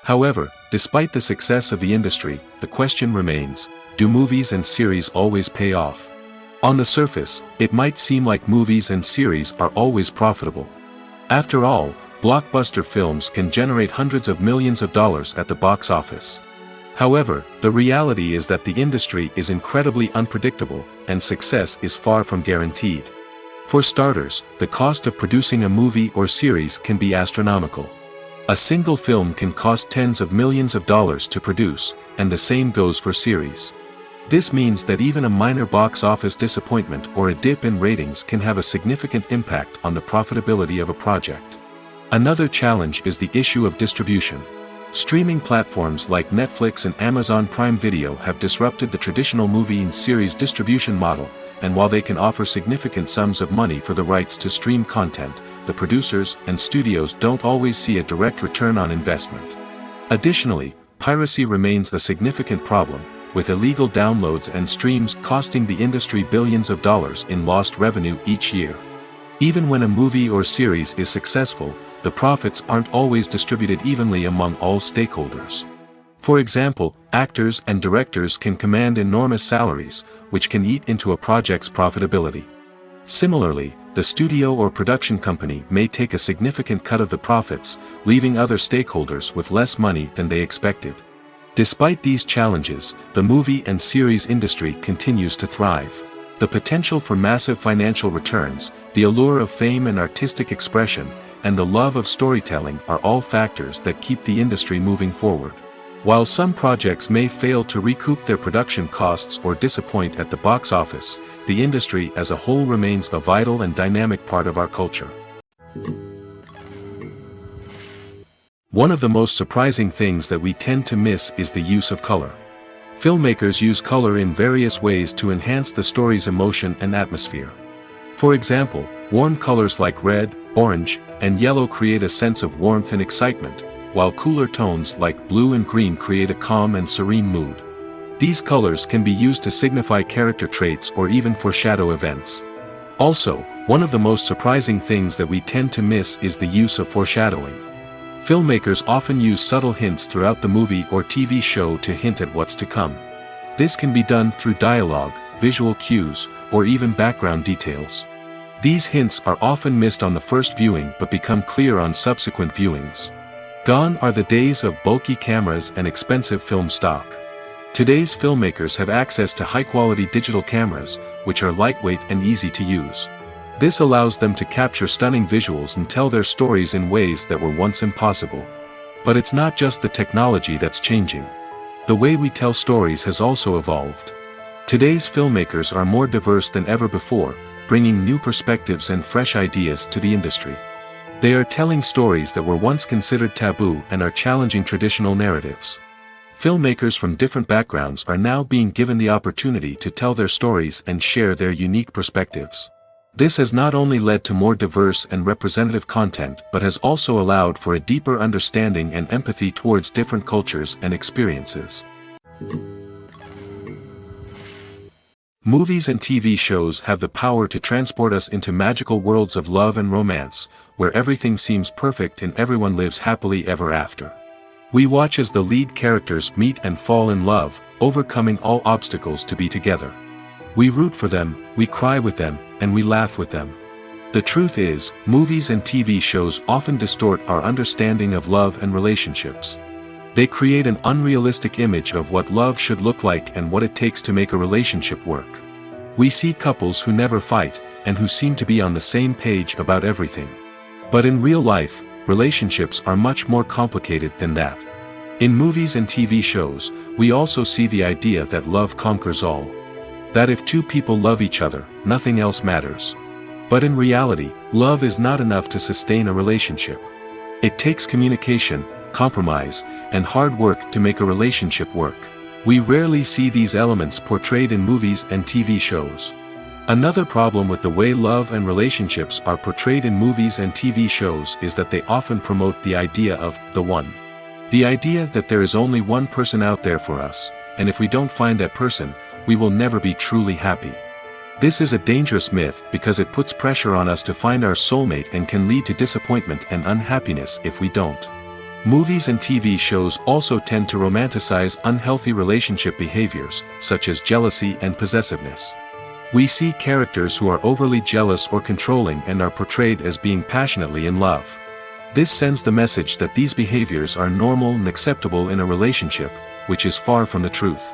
However, despite the success of the industry, the question remains, do movies and series always pay off? On the surface, it might seem like movies and series are always profitable. After all, blockbuster films can generate hundreds of millions of dollars at the box office. However, the reality is that the industry is incredibly unpredictable, and success is far from guaranteed. For starters, the cost of producing a movie or series can be astronomical. A single film can cost tens of millions of dollars to produce, and the same goes for series. This means that even a minor box office disappointment or a dip in ratings can have a significant impact on the profitability of a project. Another challenge is the issue of distribution. Streaming platforms like Netflix and Amazon Prime Video have disrupted the traditional movie and series distribution model, and while they can offer significant sums of money for the rights to stream content, the producers and studios don't always see a direct return on investment. Additionally, piracy remains a significant problem, with illegal downloads and streams costing the industry billions of dollars in lost revenue each year. Even when a movie or series is successful, the profits aren't always distributed evenly among all stakeholders. For example, actors and directors can command enormous salaries, which can eat into a project's profitability. Similarly, the studio or production company may take a significant cut of the profits, leaving other stakeholders with less money than they expected. Despite these challenges, the movie and series industry continues to thrive. The potential for massive financial returns, the allure of fame and artistic expression, and the love of storytelling are all factors that keep the industry moving forward. While some projects may fail to recoup their production costs or disappoint at the box office, the industry as a whole remains a vital and dynamic part of our culture. One of the most surprising things that we tend to miss is the use of color. Filmmakers use color in various ways to enhance the story's emotion and atmosphere. For example, warm colors like red, orange, and yellow create a sense of warmth and excitement, while cooler tones like blue and green create a calm and serene mood. These colors can be used to signify character traits or even foreshadow events. Also, one of the most surprising things that we tend to miss is the use of foreshadowing. Filmmakers often use subtle hints throughout the movie or TV show to hint at what's to come. This can be done through dialogue, visual cues, or even background details. These hints are often missed on the first viewing but become clear on subsequent viewings. Gone are the days of bulky cameras and expensive film stock. Today's filmmakers have access to high-quality digital cameras, which are lightweight and easy to use. This allows them to capture stunning visuals and tell their stories in ways that were once impossible. But it's not just the technology that's changing. The way we tell stories has also evolved. Today's filmmakers are more diverse than ever before, bringing new perspectives and fresh ideas to the industry. They are telling stories that were once considered taboo and are challenging traditional narratives. Filmmakers from different backgrounds are now being given the opportunity to tell their stories and share their unique perspectives. This has not only led to more diverse and representative content but has also allowed for a deeper understanding and empathy towards different cultures and experiences. Movies and TV shows have the power to transport us into magical worlds of love and romance, where everything seems perfect and everyone lives happily ever after. We watch as the lead characters meet and fall in love, overcoming all obstacles to be together. We root for them, we cry with them, and we laugh with them. The truth is, movies and TV shows often distort our understanding of love and relationships. They create an unrealistic image of what love should look like and what it takes to make a relationship work. We see couples who never fight, and who seem to be on the same page about everything. But in real life, relationships are much more complicated than that. In movies and TV shows, we also see the idea that love conquers all. That if two people love each other, nothing else matters. But in reality, love is not enough to sustain a relationship. It takes communication, compromise, and hard work to make a relationship work. We rarely see these elements portrayed in movies and TV shows. Another problem with the way love and relationships are portrayed in movies and TV shows is that they often promote the idea of the one. The idea that there is only one person out there for us, and if we don't find that person, we will never be truly happy. This is a dangerous myth because it puts pressure on us to find our soulmate and can lead to disappointment and unhappiness if we don't. Movies and TV shows also tend to romanticize unhealthy relationship behaviors, such as jealousy and possessiveness. We see characters who are overly jealous or controlling and are portrayed as being passionately in love. This sends the message that these behaviors are normal and acceptable in a relationship, which is far from the truth.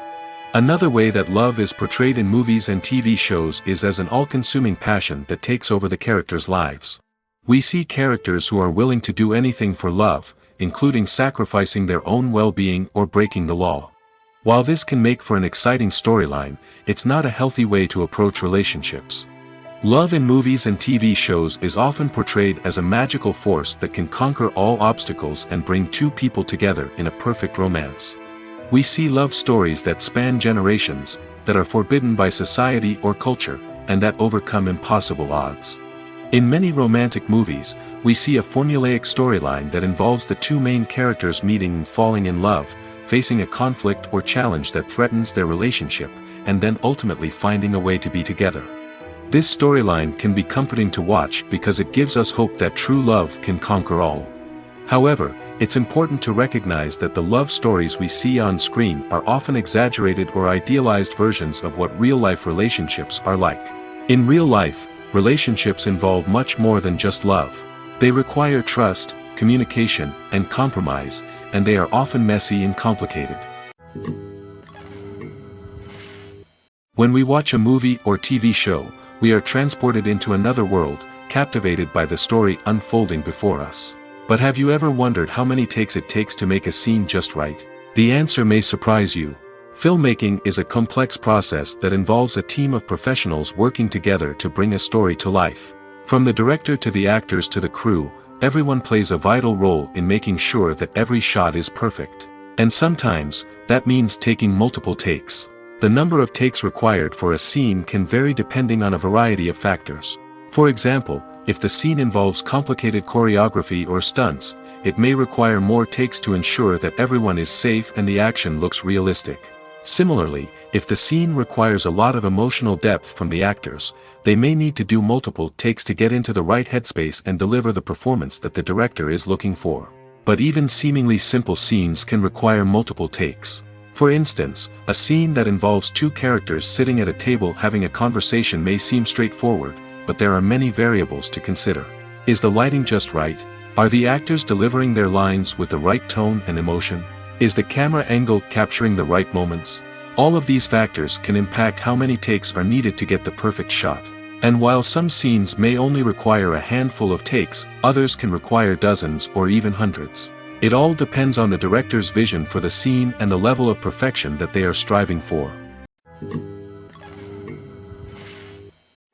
Another way that love is portrayed in movies and TV shows is as an all-consuming passion that takes over the characters' lives. We see characters who are willing to do anything for love, including sacrificing their own well-being or breaking the law. While this can make for an exciting storyline, it's not a healthy way to approach relationships. Love in movies and TV shows is often portrayed as a magical force that can conquer all obstacles and bring two people together in a perfect romance. We see love stories that span generations, that are forbidden by society or culture, and that overcome impossible odds. In many romantic movies, we see a formulaic storyline that involves the two main characters meeting and falling in love, facing a conflict or challenge that threatens their relationship, and then ultimately finding a way to be together. This storyline can be comforting to watch because it gives us hope that true love can conquer all. However, it's important to recognize that the love stories we see on screen are often exaggerated or idealized versions of what real-life relationships are like. In real life, relationships involve much more than just love. They require trust, communication, and compromise, and they are often messy and complicated. When we watch a movie or TV show, we are transported into another world, captivated by the story unfolding before us. But have you ever wondered how many takes it takes to make a scene just right? The answer may surprise you. Filmmaking is a complex process that involves a team of professionals working together to bring a story to life. From the director to the actors to the crew, everyone plays a vital role in making sure that every shot is perfect. And sometimes, that means taking multiple takes. The number of takes required for a scene can vary depending on a variety of factors. For example, if the scene involves complicated choreography or stunts, it may require more takes to ensure that everyone is safe and the action looks realistic. Similarly, if the scene requires a lot of emotional depth from the actors, they may need to do multiple takes to get into the right headspace and deliver the performance that the director is looking for. But even seemingly simple scenes can require multiple takes. For instance, a scene that involves two characters sitting at a table having a conversation may seem straightforward, but there are many variables to consider. Is the lighting just right? Are the actors delivering their lines with the right tone and emotion? Is the camera angle capturing the right moments? All of these factors can impact how many takes are needed to get the perfect shot. And while some scenes may only require a handful of takes, others can require dozens or even hundreds. It all depends on the director's vision for the scene and the level of perfection that they are striving for.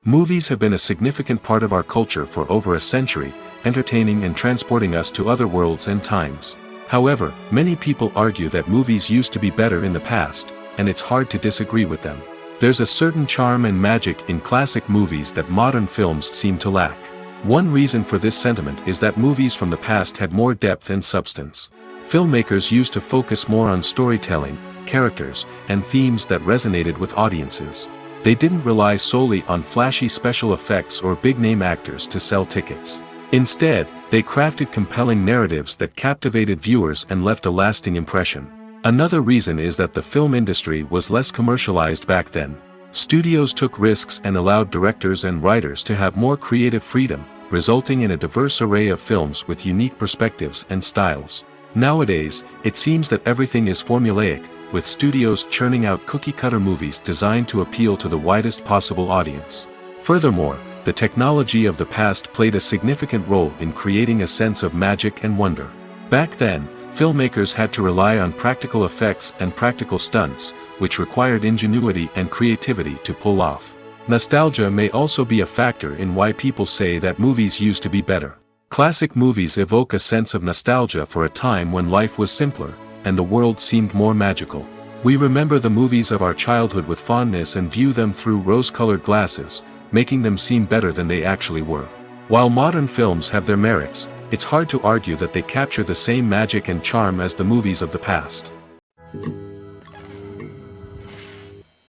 Movies have been a significant part of our culture for over a century, entertaining and transporting us to other worlds and times. However, many people argue that movies used to be better in the past, and it's hard to disagree with them. There's a certain charm and magic in classic movies that modern films seem to lack. One reason for this sentiment is that movies from the past had more depth and substance. Filmmakers used to focus more on storytelling, characters, and themes that resonated with audiences. They didn't rely solely on flashy special effects or big-name actors to sell tickets. Instead, they crafted compelling narratives that captivated viewers and left a lasting impression. Another reason is that the film industry was less commercialized back then. Studios took risks and allowed directors and writers to have more creative freedom, resulting in a diverse array of films with unique perspectives and styles. Nowadays, it seems that everything is formulaic, with studios churning out cookie-cutter movies designed to appeal to the widest possible audience. Furthermore, the technology of the past played a significant role in creating a sense of magic and wonder. Back then, filmmakers had to rely on practical effects and practical stunts, which required ingenuity and creativity to pull off. Nostalgia may also be a factor in why people say that movies used to be better. Classic movies evoke a sense of nostalgia for a time when life was simpler, and the world seemed more magical. We remember the movies of our childhood with fondness and view them through rose-colored glasses, making them seem better than they actually were. While modern films have their merits, it's hard to argue that they capture the same magic and charm as the movies of the past.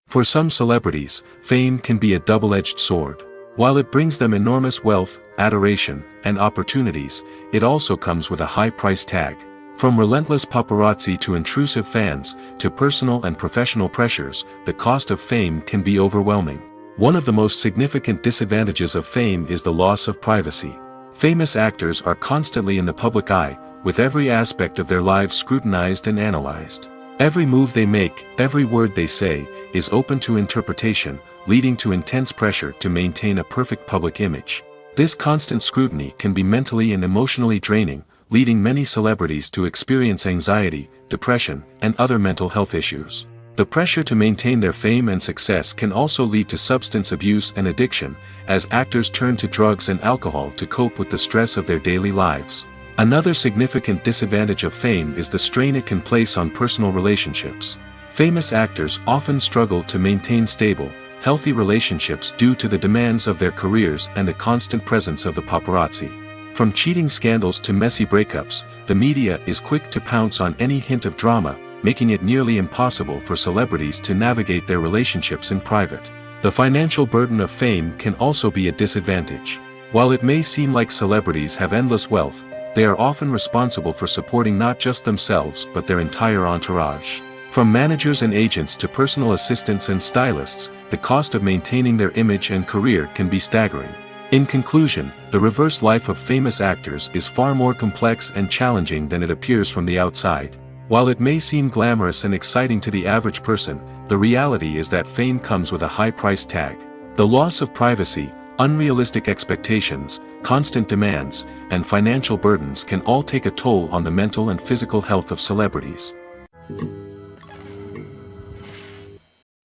For some celebrities, fame can be a double-edged sword. While it brings them enormous wealth, adoration, and opportunities, it also comes with a high price tag. From relentless paparazzi to intrusive fans, to personal and professional pressures, the cost of fame can be overwhelming. One of the most significant disadvantages of fame is the loss of privacy. Famous actors are constantly in the public eye, with every aspect of their lives scrutinized and analyzed. Every move they make, every word they say, is open to interpretation, leading to intense pressure to maintain a perfect public image. This constant scrutiny can be mentally and emotionally draining, leading many celebrities to experience anxiety, depression, and other mental health issues. The pressure to maintain their fame and success can also lead to substance abuse and addiction, as actors turn to drugs and alcohol to cope with the stress of their daily lives. Another significant disadvantage of fame is the strain it can place on personal relationships. Famous actors often struggle to maintain stable, healthy relationships due to the demands of their careers and the constant presence of the paparazzi. From cheating scandals to messy breakups, the media is quick to pounce on any hint of drama, making it nearly impossible for celebrities to navigate their relationships in private. The financial burden of fame can also be a disadvantage. While it may seem like celebrities have endless wealth, they are often responsible for supporting not just themselves but their entire entourage. From managers and agents to personal assistants and stylists, the cost of maintaining their image and career can be staggering. In conclusion, the reverse life of famous actors is far more complex and challenging than it appears from the outside. While it may seem glamorous and exciting to the average person, the reality is that fame comes with a high price tag. The loss of privacy, unrealistic expectations, constant demands, and financial burdens can all take a toll on the mental and physical health of celebrities.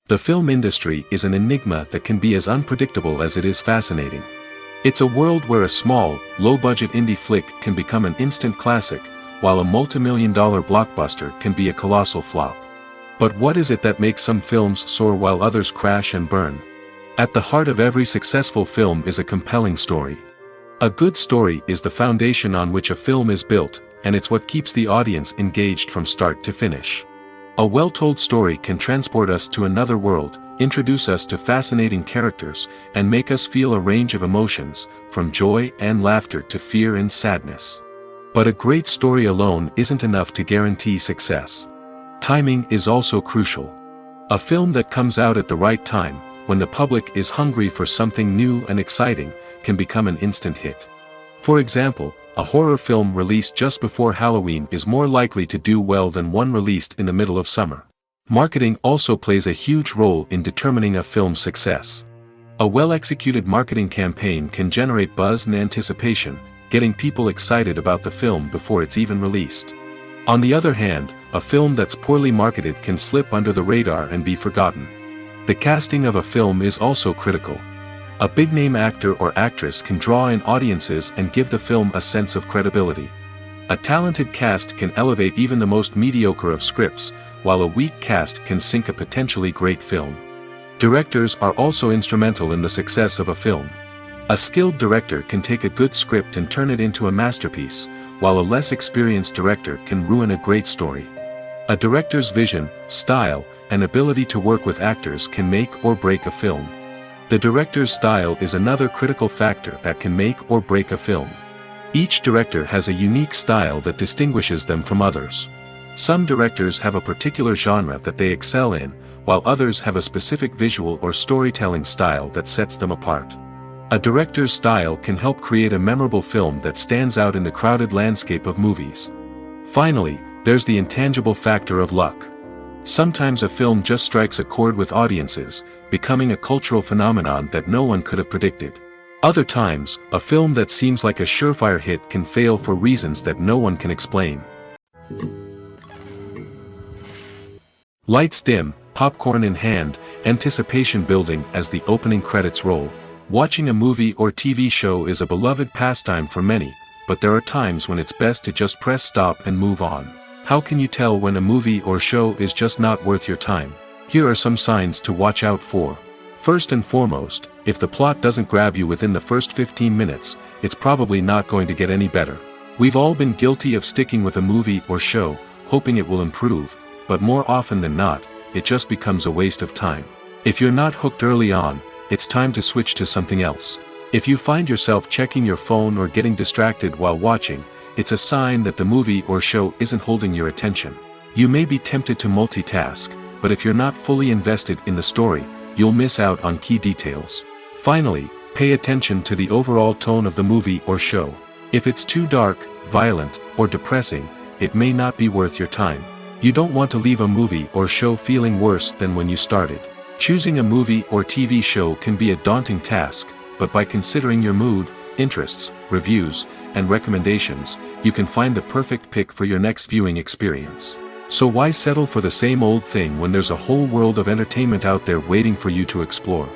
The film industry is an enigma that can be as unpredictable as it is fascinating. It's a world where a small, low-budget indie flick can become an instant classic, while a multi-million-dollar blockbuster can be a colossal flop. But what is it that makes some films soar while others crash and burn? At the heart of every successful film is a compelling story. A good story is the foundation on which a film is built, and it's what keeps the audience engaged from start to finish. A well-told story can transport us to another world, introduce us to fascinating characters, and make us feel a range of emotions, from joy and laughter to fear and sadness. But a great story alone isn't enough to guarantee success. Timing is also crucial. A film that comes out at the right time, when the public is hungry for something new and exciting, can become an instant hit. For example, a horror film released just before Halloween is more likely to do well than one released in the middle of summer. Marketing also plays a huge role in determining a film's success. A well-executed marketing campaign can generate buzz and anticipation, getting people excited about the film before it's even released. On the other hand, a film that's poorly marketed can slip under the radar and be forgotten. The casting of a film is also critical. A big-name actor or actress can draw in audiences and give the film a sense of credibility. A talented cast can elevate even the most mediocre of scripts, while a weak cast can sink a potentially great film. Directors are also instrumental in the success of a film. A skilled director can take a good script and turn it into a masterpiece, while a less experienced director can ruin a great story. A director's vision, style, and ability to work with actors can make or break a film. The director's style is another critical factor that can make or break a film. Each director has a unique style that distinguishes them from others. Some directors have a particular genre that they excel in, while others have a specific visual or storytelling style that sets them apart. A director's style can help create a memorable film that stands out in the crowded landscape of movies. Finally, there's the intangible factor of luck. Sometimes a film just strikes a chord with audiences, becoming a cultural phenomenon that no one could have predicted. Other times, a film that seems like a surefire hit can fail for reasons that no one can explain. Lights dim, popcorn in hand, anticipation building as the opening credits roll. Watching a movie or TV show is a beloved pastime for many, but there are times when it's best to just press stop and move on. How can you tell when a movie or show is just not worth your time? Here are some signs to watch out for. First and foremost, if the plot doesn't grab you within the first 15 minutes, it's probably not going to get any better. We've all been guilty of sticking with a movie or show, hoping it will improve, but more often than not, it just becomes a waste of time. If you're not hooked early on, it's time to switch to something else. If you find yourself checking your phone or getting distracted while watching, it's a sign that the movie or show isn't holding your attention. You may be tempted to multitask, but if you're not fully invested in the story, you'll miss out on key details. Finally, pay attention to the overall tone of the movie or show. If it's too dark, violent, or depressing, it may not be worth your time. You don't want to leave a movie or show feeling worse than when you started. Choosing a movie or TV show can be a daunting task, but by considering your mood, interests, reviews, and recommendations, you can find the perfect pick for your next viewing experience. So why settle for the same old thing when there's a whole world of entertainment out there waiting for you to explore?